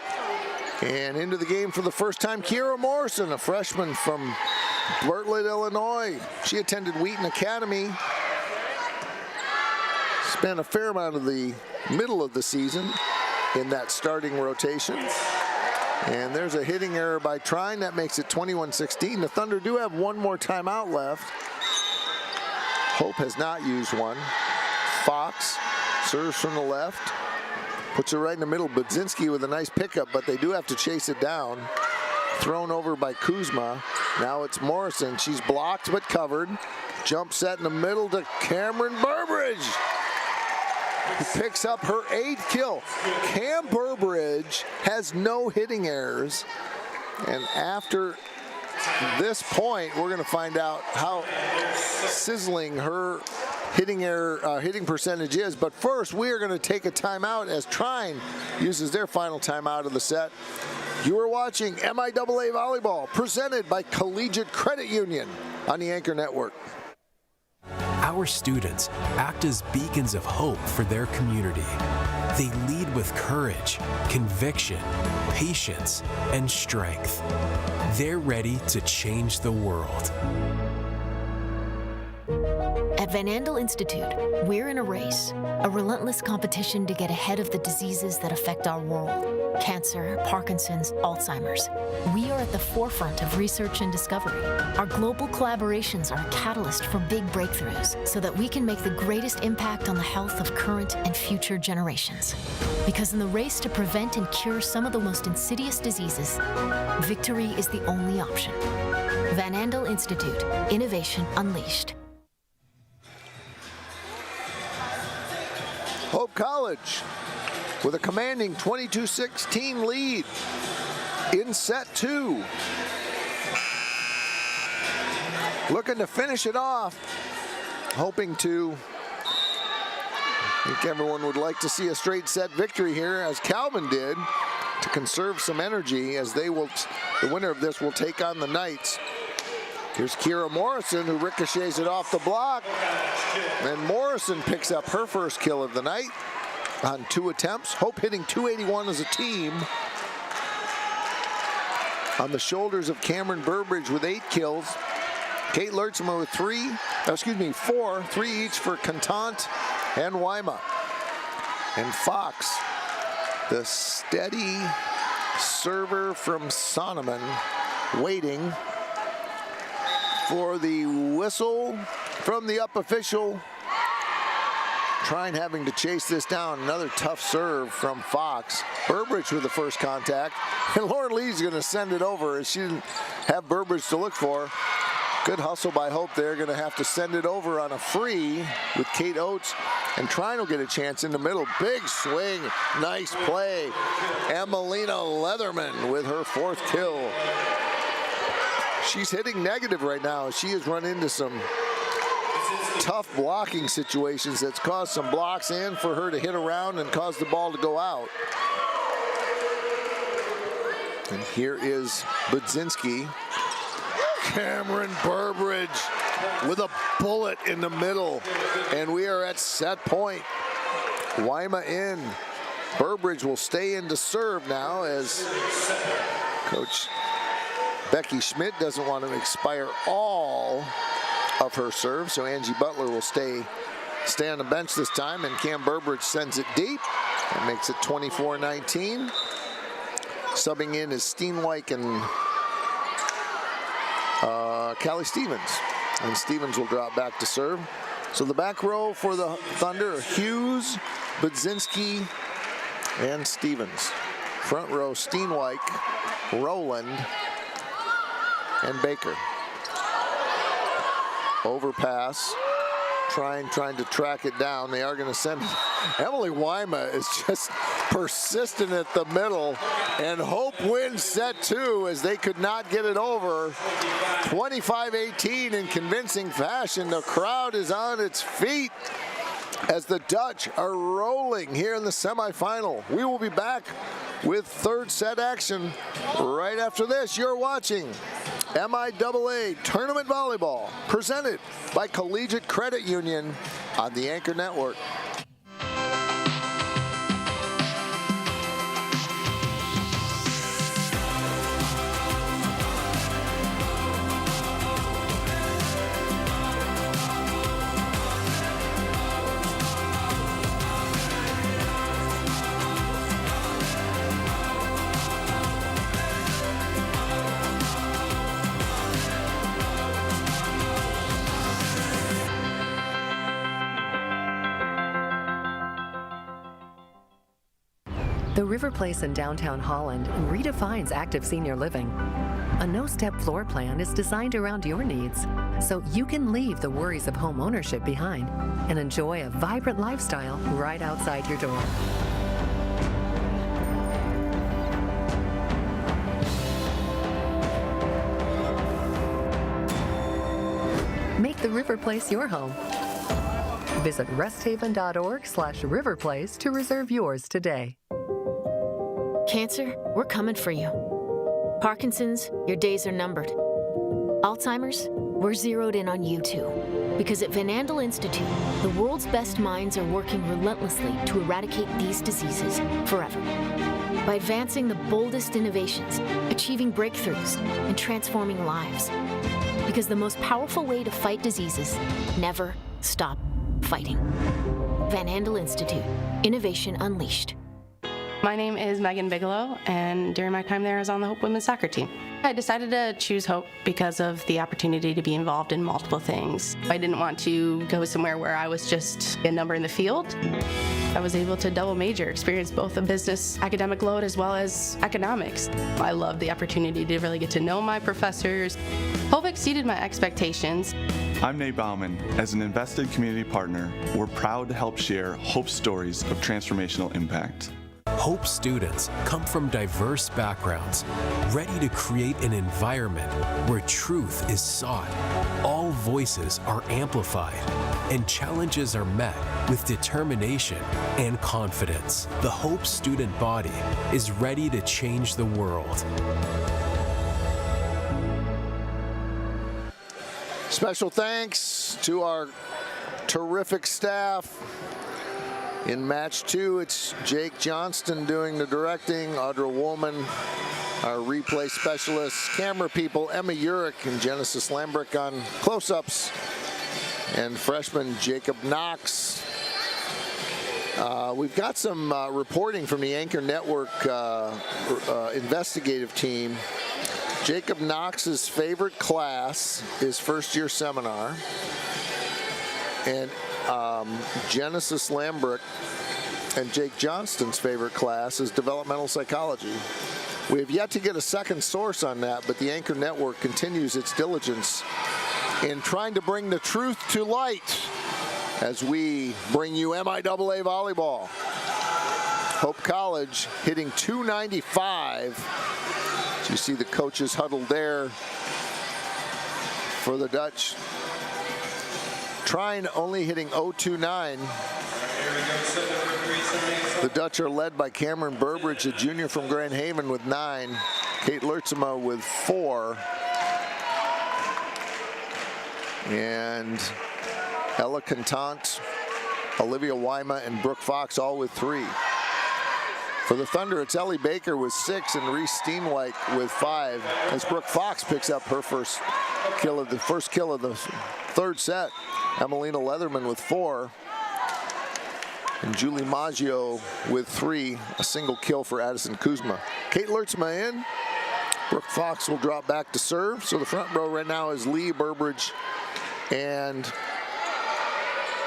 And into the game for the first time, Kiera Morrison, a freshman from Bartlett, Illinois. She attended Wheaton Academy. Spent a fair amount of the middle of the season in that starting rotation. And there's a hitting error by Trine. That makes it 21-16. The Thunder do have one more timeout left. Hope has not used one. Fox serves from the left. Puts it right in the middle. Budzinski with a nice pickup, but they do have to chase it down. Thrown over by Kuzma. Now it's Morrison. She's blocked but covered. Jump set in the middle to Cameron Burbridge, who picks up her 8th kill. Cam Burbridge has no hitting errors. And after this point, we're going to find out how sizzling her hitting percentage is. But first, we are going to take a timeout as Trine uses their final timeout of the set. You are watching MIAA Volleyball, presented by Collegiate Credit Union on the Anchor Network. Our students act as beacons of hope for their community. They lead with courage, conviction, patience, and strength. They're ready to change the world. At Van Andel Institute, we're in a race, a relentless competition to get ahead of the diseases that affect our world. Cancer, Parkinson's, Alzheimer's. We are at the forefront of research and discovery. Our global collaborations are a catalyst for big breakthroughs so that we can make the greatest impact on the health of current and future generations. Because in the race to prevent and cure some of the most insidious diseases, victory is the only option. Van Andel Institute, Innovation Unleashed. Hope College with a commanding 22-16 lead in set 2. Looking to finish it off, hoping to, I think everyone would like to see a straight set victory here, as Calvin did, to conserve some energy, as they will, the winner of this will take on the Knights. Here's Kiera Morrison, who ricochets it off the block. And Morrison picks up her first kill of the night on 2 attempts. Hope hitting 281 as a team. On the shoulders of Cameron Burbridge with 8 kills. Kate Lertzmer with 4, 3 each for Contant and Wyma. And Fox, the steady server from Sonneman, waiting for the whistle from the up official. Trine having to chase this down. Another tough serve from Fox. Burbridge with the first contact. And Lauren Lee's going to send it over, as she didn't have Burbridge to look for. Good hustle by Hope there. Going to have to send it over on a free with Kate Oates. And Trine will get a chance in the middle. Big swing. Nice play. Emelina Leatherman with her 4th kill. She's hitting negative right now. She has run into some tough blocking situations that's caused some blocks and for her to hit around and cause the ball to go out. And here is Budzinski. Cameron Burbridge with a bullet in the middle. And we are at set point. Wyma in. Burbridge will stay in to serve now, as Coach Becky Schmidt doesn't want to expire all of her serve, so Angie Butler will stay on the bench this time, and Cam Burbridge sends it deep. That makes it 24-19. Subbing in is Steenwijk and Callie Stevens, and Stevens will drop back to serve. So the back row for the Thunder are Hughes, Budzinski, and Stevens. Front row, Steenwijk, Rowland, and Baker. Overpass. Trying to track it down. They are going to send. Emily Wyma is just persistent at the middle, and Hope wins set 2 as they could not get it over. 25-18 in convincing fashion. The crowd is on its feet as the Dutch are rolling here in the semifinal. We will be back with 3rd set action right after this. You're watching MIAA Tournament Volleyball, presented by Collegiate Credit Union on the Anchor Network. The River Place in downtown Holland redefines active senior living. A no-step floor plan is designed around your needs, so you can leave the worries of home ownership behind and enjoy a vibrant lifestyle right outside your door. Make the River Place your home. Visit resthaven.org/riverplace to reserve yours today. Cancer, we're coming for you. Parkinson's, your days are numbered. Alzheimer's, we're zeroed in on you too. Because at Van Andel Institute, the world's best minds are working relentlessly to eradicate these diseases forever. By advancing the boldest innovations, achieving breakthroughs, and transforming lives. Because the most powerful way to fight diseases, never stop fighting. Van Andel Institute, innovation unleashed. My name is Megan Bigelow, and during my time there, I was on the Hope women's soccer team. I decided to choose Hope because of the opportunity to be involved in multiple things. I didn't want to go somewhere where I was just a number in the field. I was able to double major, experience both a business academic load as well as economics. I loved the opportunity to really get to know my professors. Hope exceeded my expectations. I'm Nate Bauman. As an invested community partner, we're proud to help share Hope's stories of transformational impact. Hope students come from diverse backgrounds, ready to create an environment where truth is sought, all voices are amplified, and challenges are met with determination and confidence. The Hope student body is ready to change the world. Special thanks to our terrific staff. In match 2, it's Jake Johnston doing the directing, Audra Woolman, our replay specialists, camera people, Emma Urich and Genesis Lambrick on close-ups, and freshman Jacob Knox. We've got some reporting from the Anchor Network investigative team. Jacob Knox's favorite class is first-year seminar, and Genesis Lambrick and Jake Johnston's favorite class is developmental psychology. We have yet to get a second source on that, but the Anchor Network continues its diligence in trying to bring the truth to light as we bring you MIAA volleyball. Hope College hitting .295. So you see the coaches huddled there for the Dutch. Trine only hitting .029. The Dutch are led by Cameron Burbridge, a junior from Grand Haven, with 9. Kate Lertzema with 4. And Ella Contant, Olivia Wyma, and Brooke Fox all with 3. For the Thunder, it's Ellie Baker with 6 and Reese Steenwijk with 5, as Brooke Fox picks up her first kill of the third set. Emelina Leatherman with 4. And Julie Maggio with 3, a single kill for Addison Kuzma. Kate Lertzema in. Brooke Fox will drop back to serve. So the front row right now is Lee, Burbridge, and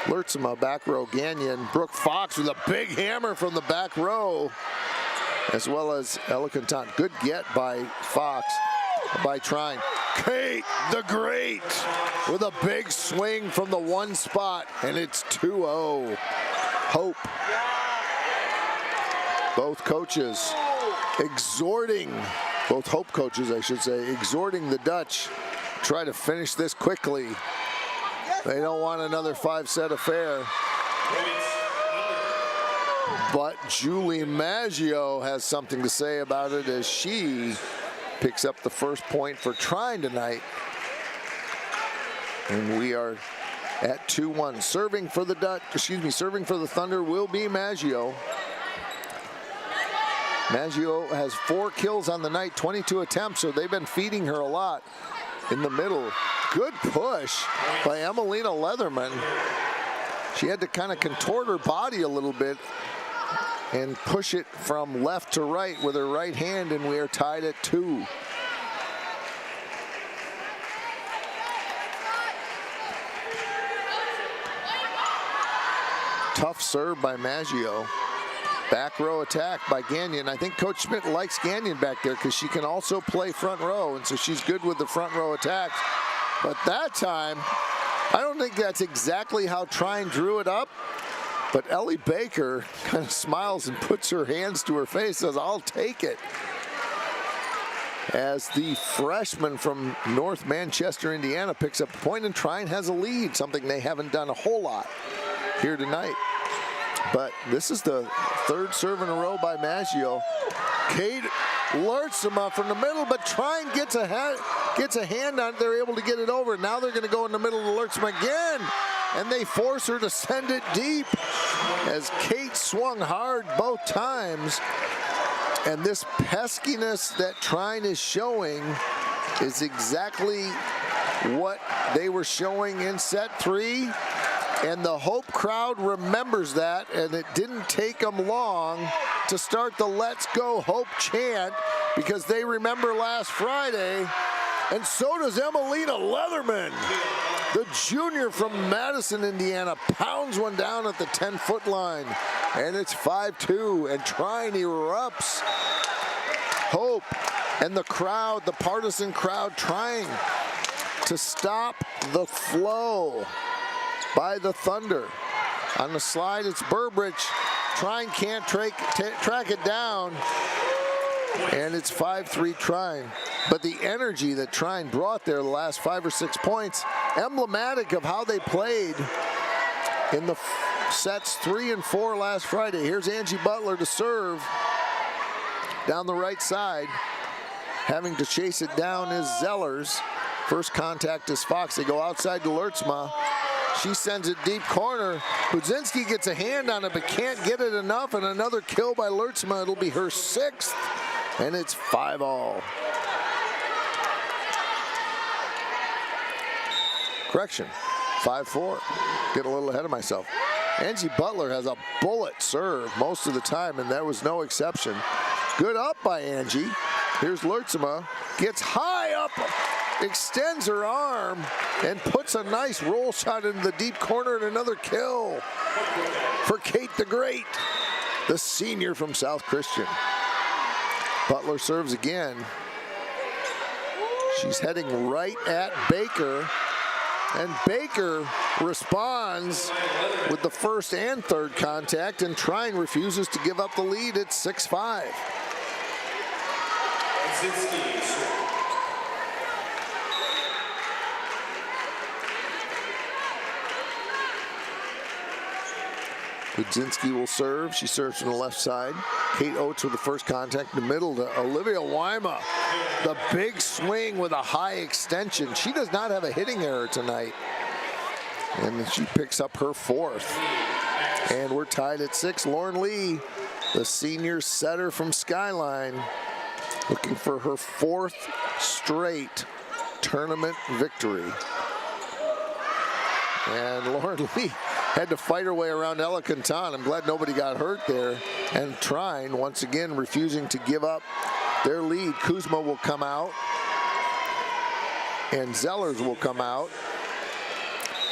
Lertzema. Back row, Gagnon. Brooke Fox with a big hammer from the back row, as well as Ella Contant. Good get by Fox, by Trine. Kate the Great with a big swing from the one spot, and it's 2-0. Hope. Both coaches exhorting, both Hope coaches, I should say, exhorting the Dutch to try to finish this quickly. They don't want another 5-set affair. But Julie Maggio has something to say about it as she picks up the first point for Trine tonight. And we are at 2-1. Serving for the serving for the Thunder will be Maggio. Maggio has 4 kills on the night, 22 attempts, so they've been feeding her a lot in the middle. Good push by Emelina Leatherman. She had to kind of contort her body a little bit and push it from left to right with her right hand, and we are tied at 2. Tough serve by Maggio. Back row attack by Gagnon. I think Coach Schmidt likes Gagnon back there because she can also play front row, and so she's good with the front row attacks. But that time, I don't think that's exactly how Trine drew it up, but Ellie Baker kind of smiles and puts her hands to her face, says, I'll take it. As the freshman from North Manchester, Indiana picks up the point, and Trine has a lead, something they haven't done a whole lot here tonight. But this is the third serve in a row by Maggio. Kate Lertsema from the middle, but Trine gets a hand on it. They're able to get it over. Now they're going to go in the middle of Lertsema again, and they force her to send it deep as Kate swung hard both times. And this peskiness that Trine is showing is exactly what they were showing in set 3. And the Hope crowd remembers that, and it didn't take them long to start the Let's Go Hope chant because they remember last Friday, and so does Emelina Leatherman. The junior from Madison, Indiana, pounds one down at the 10-foot line, and it's 5-2, and Trine erupts. Hope and the crowd, the partisan crowd, trying to stop the flow by the Thunder. On the slide, it's Burbridge. Trine can't track it down, and it's 5-3 Trine. But the energy that Trine brought there the last 5 or 6 points, emblematic of how they played in the sets 3 and 4 last Friday. Here's Angie Butler to serve down the right side. Having to chase it down is Zellers. First contact is Fox. They go outside to Lertsema. She sends it deep corner. Budzinski gets a hand on it but can't get it enough, and another kill by Lertsema. It'll be her 6th, and it's 5-all. Correction, 5-4. Get a little ahead of myself. Angie Butler has a bullet serve most of the time, and there was no exception. Good up by Angie. Here's Lertsema. Gets high up, extends her arm, and puts a nice roll shot into the deep corner, and another kill for Kate the Great, the senior from South Christian. Butler serves again. She's heading right at Baker, and Baker responds with the first and third contact, and Trine refuses to give up the lead. It's 6-5. Budzinski will serve. She serves from the left side. Kate Oates with the first contact in the middle to Olivia Wyma. The big swing with a high extension. She does not have a hitting error tonight. And she picks up her 4th. And we're tied at 6. Lauren Lee, the senior setter from Skyline, looking for her 4th straight tournament victory. And Lauren Lee had to fight her way around Ella Quintan. I'm glad nobody got hurt there. And Trine, once again, refusing to give up their lead. Kuzma will come out, and Zellers will come out.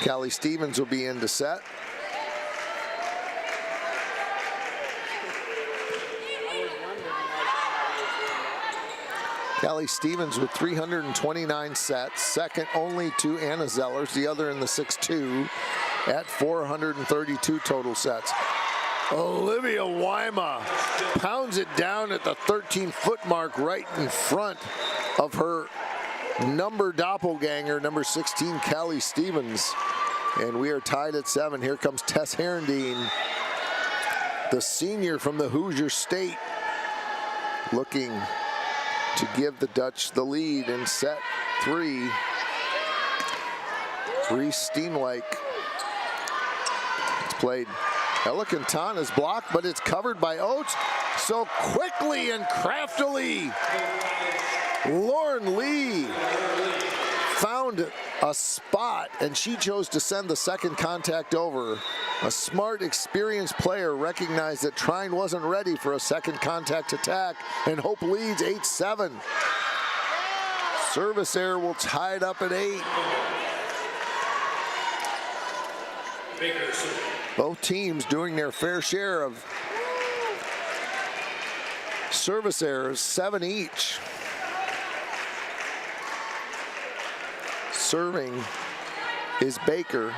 Callie Stevens will be in to set. Callie Stevens with 329 sets, second only to Anna Zellers, the other in the 6-2 at 432 total sets. Olivia Wyma pounds it down at the 13-foot mark right in front of her number doppelganger, number 16, Callie Stevens. And we are tied at 7. Here comes Tess Herendeen, the senior from the Hoosier State, looking to give the Dutch the lead in set 3. Reese Steenwijk. It's played. Ella Quintan is blocked, but it's covered by Oates. So quickly and craftily, Lauren Lee found a spot, and she chose to send the second contact over. A smart, experienced player recognized that Trine wasn't ready for a second contact attack, and Hope leads 8-7. Service error will tie it up at 8. Both teams doing their fair share of Service errors, 7 each. Serving is Baker.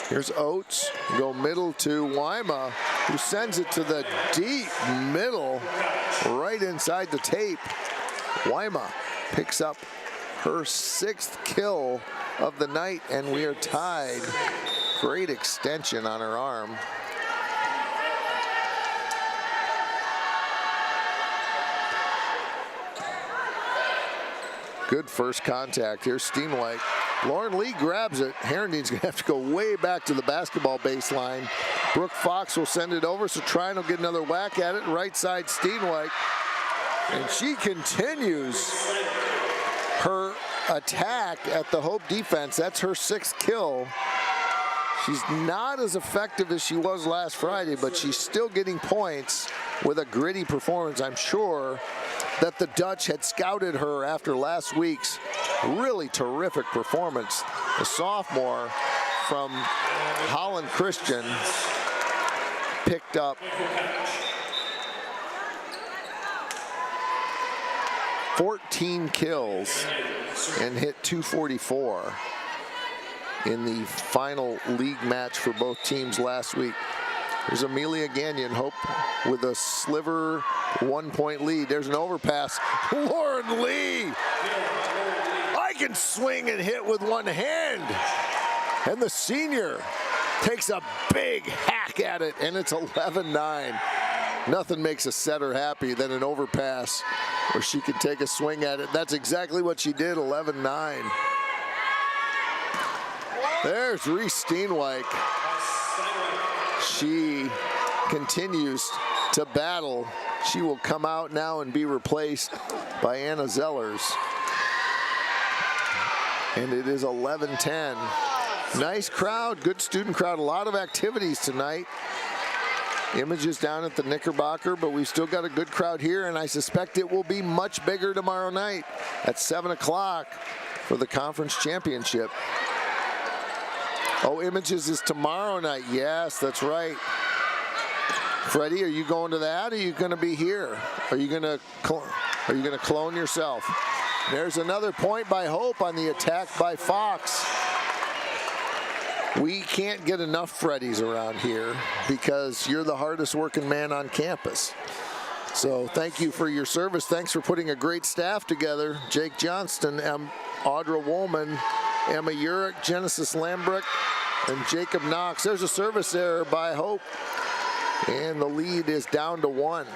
Here's Oates, go middle to Wyma, who sends it to the deep middle, right inside the tape. Wyma picks up her 6th kill of the night, and we are tied. Great extension on her arm. Good first contact. Here's Steenwijk. Lauren Lee grabs it. Herendeen's gonna have to go way back to the basketball baseline. Brooke Fox will send it over, so Trine will get another whack at it. Right side, Steenwijk. And she continues her attack at the Hope defense. That's her 6th kill. She's not as effective as she was last Friday, but she's still getting points with a gritty performance. I'm sure that the Dutch had scouted her after last week's really terrific performance. The sophomore from Holland Christian picked up 14 kills and hit 244 in the final league match for both teams last week. There's Amelia Gagnon, Hope with a sliver 1-point lead. There's an overpass. Lauren Lee! I can swing and hit with one hand. And the senior takes a big hack at it, and it's 11-9. Nothing makes a setter happy than an overpass where she can take a swing at it. That's exactly what she did, 11-9. There's Reese Steenwijk. She continues to battle. She will come out now and be replaced by Anna Zellers. And it is 11-10. Nice crowd, good student crowd, a lot of activities tonight. Images down at the Knickerbocker, but we've still got a good crowd here, and I suspect it will be much bigger tomorrow night at 7 o'clock for the conference championship. Oh, Images is tomorrow night. Yes, that's right. Freddie, are you going to that? Or are you going to be here? Are you going to clone yourself? There's another point by Hope on the attack by Fox. We can't get enough Freddies around here because you're the hardest working man on campus. So thank you for your service. Thanks for putting a great staff together. Jake Johnston, Audra Woolman, Emma Urich, Genesis Lambrick, and Jacob Knox. There's a service error by Hope, and the lead is down to 1.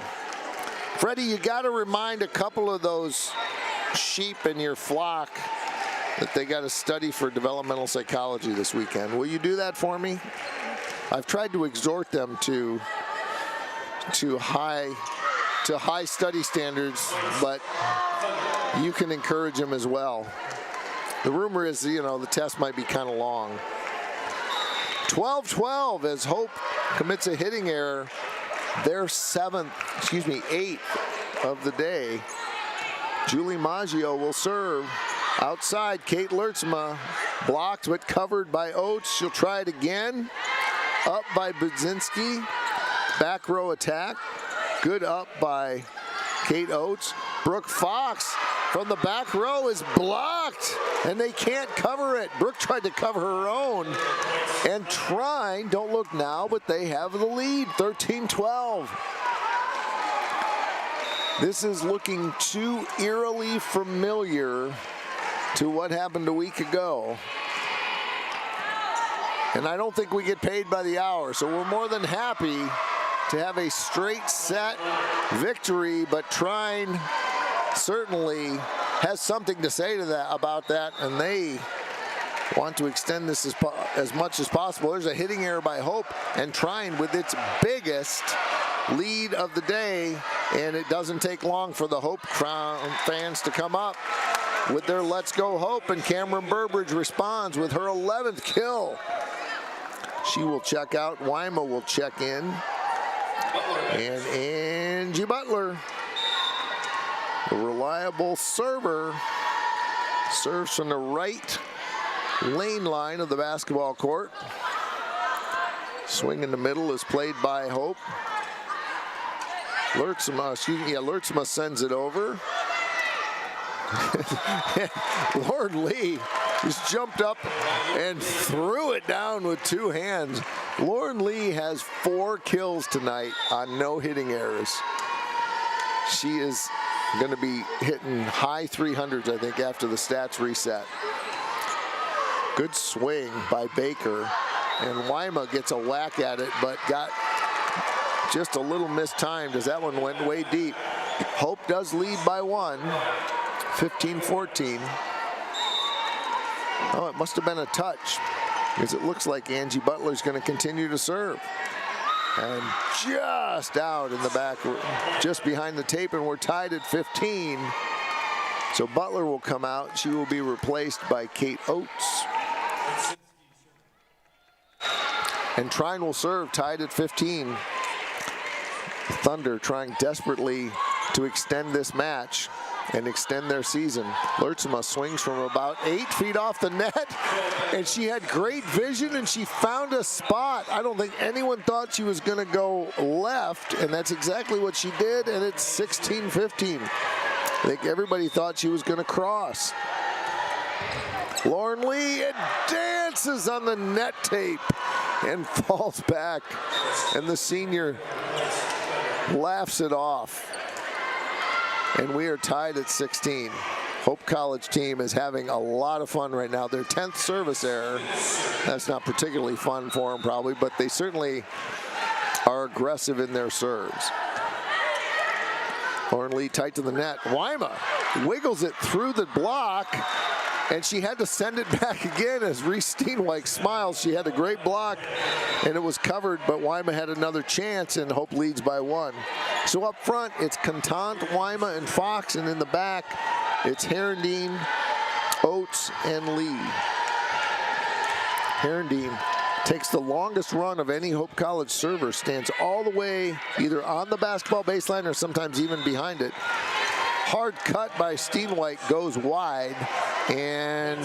Freddie, you got to remind a couple of those sheep in your flock that they got to study for developmental psychology this weekend. Will you do that for me? I've tried to exhort them to high study standards, but you can encourage them as well. The rumor is, the test might be kind of long. 12-12 as Hope commits a hitting error. Their 8th of the day. Julie Maggio will serve. Outside, Kate Lertzma, blocked but covered by Oates. She'll try it again. Up by Budzinski. Back row attack. Good up by Kate Oates. Brooke Fox from the back row is blocked, and they can't cover it. Brooke tried to cover her own, and Trine, don't look now, but they have the lead, 13-12. This is looking too eerily familiar to what happened a week ago. And I don't think we get paid by the hour, so we're more than happy to have a straight set victory, but Trine certainly has something to say to that about that, and they want to extend this as much as possible. There's a hitting error by Hope, and Trine with its biggest lead of the day, and it doesn't take long for the Hope fans to come up with their Let's Go Hope, and Cameron Burbridge responds with her 11th kill. She will check out. Wyma will check in. And Angie Butler, the reliable server, serves from the right lane line of the basketball court. Swing in the middle is played by Hope. Lertzma sends it over. Lauren Lee just jumped up and threw it down with 2 hands. Lauren Lee has 4 kills tonight on no hitting errors. She is going to be hitting high 300s, I think, after the stats reset. Good swing by Baker, and Wyma gets a whack at it, but got just a little mistimed as that one went way deep. Hope does lead by 1, 15-14. Oh, it must have been a touch, because it looks like Angie Butler's going to continue to serve. And just out in the back, just behind the tape, and we're tied at 15. So Butler will come out. She will be replaced by Kate Oates. And Trine will serve, tied at 15. Thunder trying desperately to extend this match and extend their season. Lertzma swings from about 8 feet off the net, and she had great vision, and she found a spot. I don't think anyone thought she was going to go left, and that's exactly what she did, and it's 16-15. I think everybody thought she was going to cross. Lauren Lee dances on the net tape and falls back, and the senior laughs it off. And we are tied at 16. Hope College team is having a lot of fun right now. Their 10th service error. That's not particularly fun for them probably, but they certainly are aggressive in their serves. Lauren Lee tight to the net. Wyma wiggles it through the block, and she had to send it back again as Reese Steenwijk smiles. She had a great block, and it was covered, but Wyma had another chance, and Hope leads by 1. So up front, it's Contant, Wyma, and Fox, and in the back, it's Herendeen, Oates, and Lee. Herendeen takes the longest run of any Hope College server, stands all the way either on the basketball baseline or sometimes even behind it. Hard cut by Steenwijk goes wide, and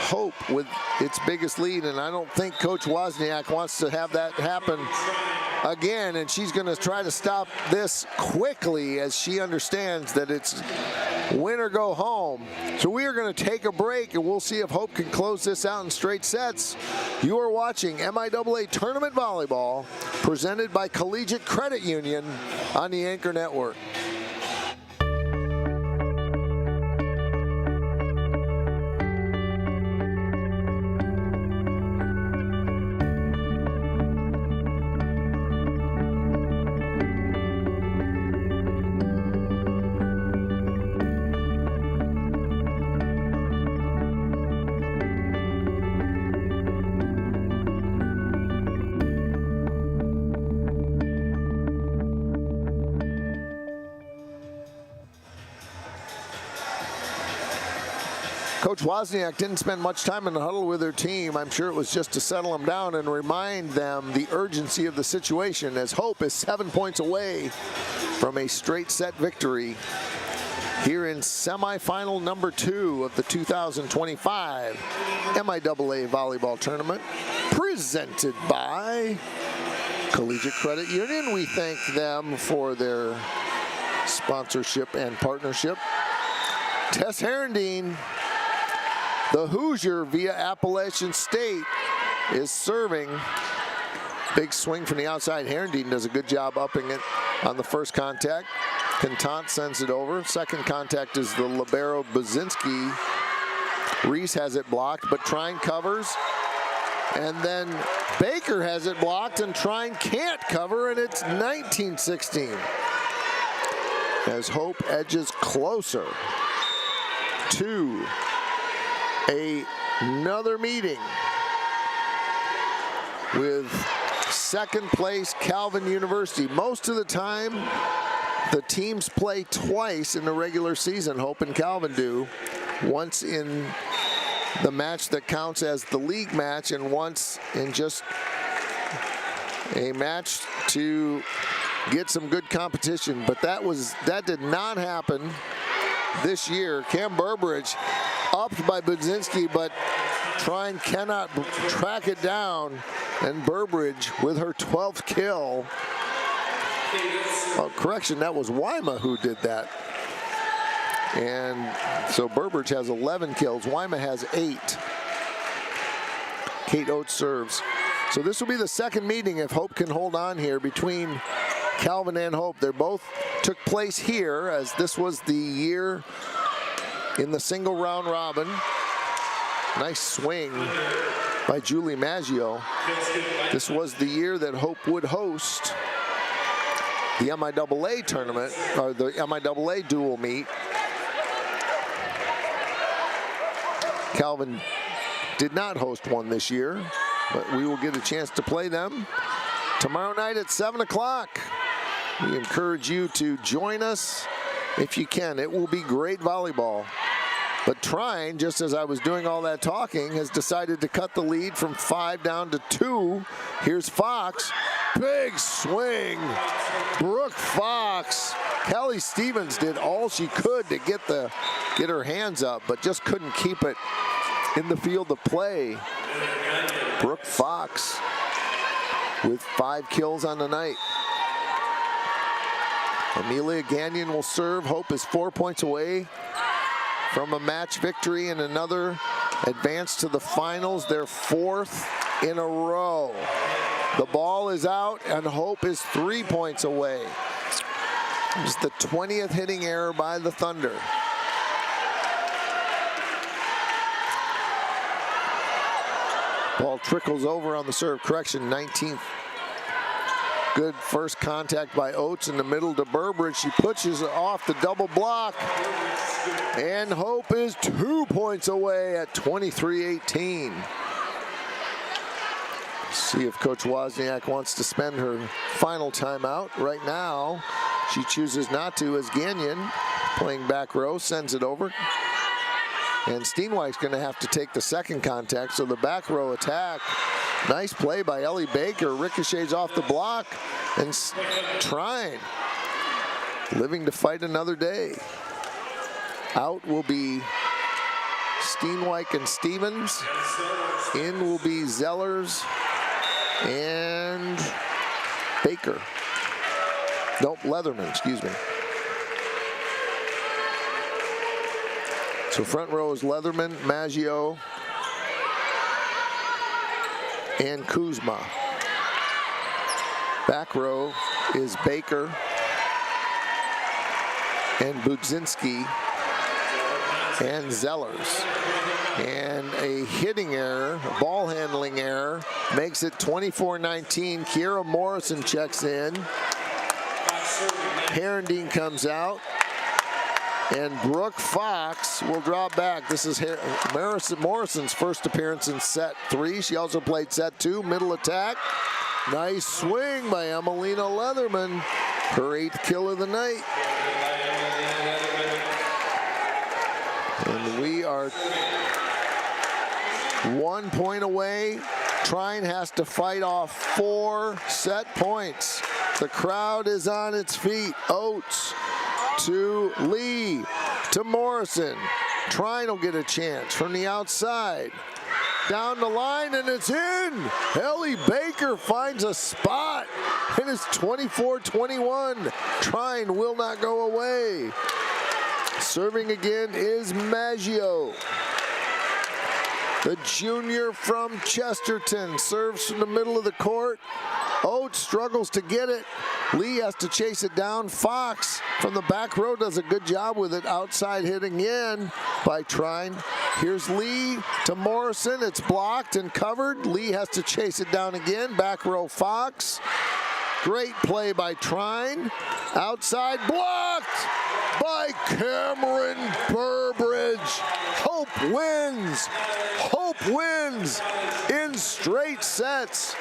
Hope with its biggest lead, and I don't think Coach Wozniak wants to have that happen again, and she's going to try to stop this quickly as she understands that it's win or go home. So we are going to take a break, and we'll see if Hope can close this out in straight sets. You are watching MIAA Tournament Volleyball, presented by Collegiate Credit Union on the Anchor Network. Coach Wozniak didn't spend much time in the huddle with her team. I'm sure it was just to settle them down and remind them the urgency of the situation, as Hope is 7 points away from a straight set victory here in semifinal number 2 of the 2025 MIAA Volleyball Tournament, presented by Collegiate Credit Union. We thank them for their sponsorship and partnership. Tess Herendeen, the Hoosier via Appalachian State, is serving. Big swing from the outside. Herendeen does a good job upping it on the first contact. Contant sends it over. Second contact is the libero Buzinski. Reese has it blocked, but Trine covers. And then Baker has it blocked, and Trine can't cover, and it's 19-16. As Hope edges closer to another meeting with second place Calvin University. Most of the time, the teams play twice in the regular season, Hope and Calvin do. Once in the match that counts as the league match, and once in just a match to get some good competition. But that did not happen this year. Cam Burbridge upped by Budzinski, but Trine cannot track it down, and Burbridge with her 12th kill Oh, correction, that was Wyma who did that. And so Burbridge has 11 kills. Wyma has 8. Kate Oates serves. So this will be the second meeting if Hope can hold on here between Calvin and Hope. They both took place here, as this was the year in the single round robin. Nice swing by Julie Maggio. This was the year that Hope would host the MIAA tournament, or the MIAA dual meet. Calvin did not host one this year, but we will get a chance to play them tomorrow night at 7 o'clock. We encourage you to join us if you can. It will be great volleyball. But Trine, just as I was doing all that talking, has decided to cut the lead from 5 down to 2. Here's Fox. Big swing. Brooke Fox. Callie Stevens did all she could to get her hands up, but just couldn't keep it in the field of play. Brooke Fox with 5 kills on the night. Amelia Gagnon will serve. Hope is 4 points away from a match victory and another advance to the finals, their 4th in a row. The ball is out and Hope is 3 points away. It's the 20th hitting error by the Thunder. Ball trickles over on the serve. Correction, 19th. Good first contact by Oates in the middle to Burbridge. She pushes it off the double block. And Hope is 2 points away at 23-18. See if Coach Wozniak wants to spend her final timeout. Right now, she chooses not to, as Gagnon, playing back row, sends it over. And Steenwyk's going to have to take the second contact, so the back row attack. Nice play by Ellie Baker, ricochets off the block, and Trine living to fight another day. Out will be Steenwyk and Stevens. In will be Zellers and Baker. Nope, Leatherman, excuse me. So front row is Leatherman, Maggio, and Kuzma. Back row is Baker and Budzinski and Zellers. And a hitting error, a ball handling error, makes it 24-19. Kiera Morrison checks in. Herendeen comes out. And Brooke Fox will drop back. This is Morrison's first appearance in set 3. She also played set 2, middle attack. Nice swing by Emelina Leatherman, her 8th kill of the night. And we are 1 point away. Trine has to fight off 4 set points. The crowd is on its feet. Oates to Lee, to Morrison. Trine will get a chance from the outside. Down the line, and it's in. Ellie Baker finds a spot, and it's 24-21. Trine will not go away. Serving again is Maggio. The junior from Chesterton serves from the middle of the court. Oates struggles to get it. Lee has to chase it down. Fox from the back row does a good job with it. Outside hitting in by Trine. Here's Lee to Morrison. It's blocked and covered. Lee has to chase it down again. Back row Fox. Great play by Trine. Outside blocked by Cameron Burbridge. Hope wins. Hope wins in straight sets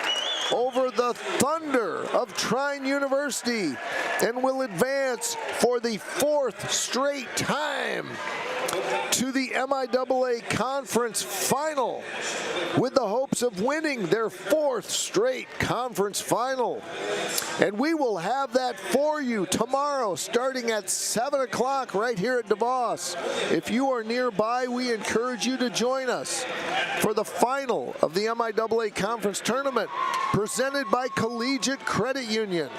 over the Thunder of Trine University and will advance for the 4th straight time to the MIAA Conference Final with the hopes of winning their 4th straight conference final. And we will have that for you tomorrow starting at 7 o'clock right here at DeVos. If you are nearby, we encourage you to join us for the final of the MIAA Conference Tournament presented by Collegiate Credit Union.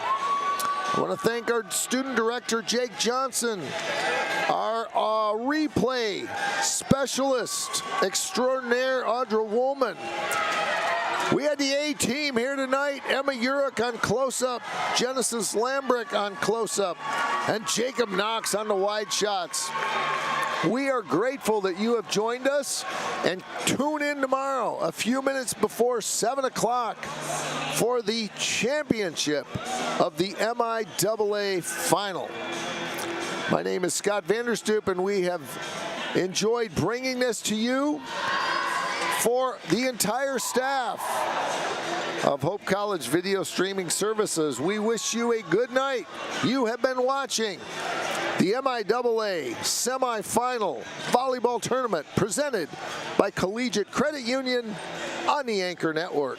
I want to thank our student director, Jake Johnson, our replay specialist extraordinaire, Audra Woolman. We had the A team here tonight, Emma Urich on close-up, Genesis Lambrick on close-up, and Jacob Knox on the wide shots. We are grateful that you have joined us, and tune in tomorrow a few minutes before 7 o'clock for the championship of the MIAA final. My name is Scott Vanderstoop, and we have enjoyed bringing this to you for the entire staff of Hope College Video Streaming Services. We wish you a good night. You have been watching the MIAA semifinal volleyball tournament presented by Collegiate Credit Union on the Anchor Network.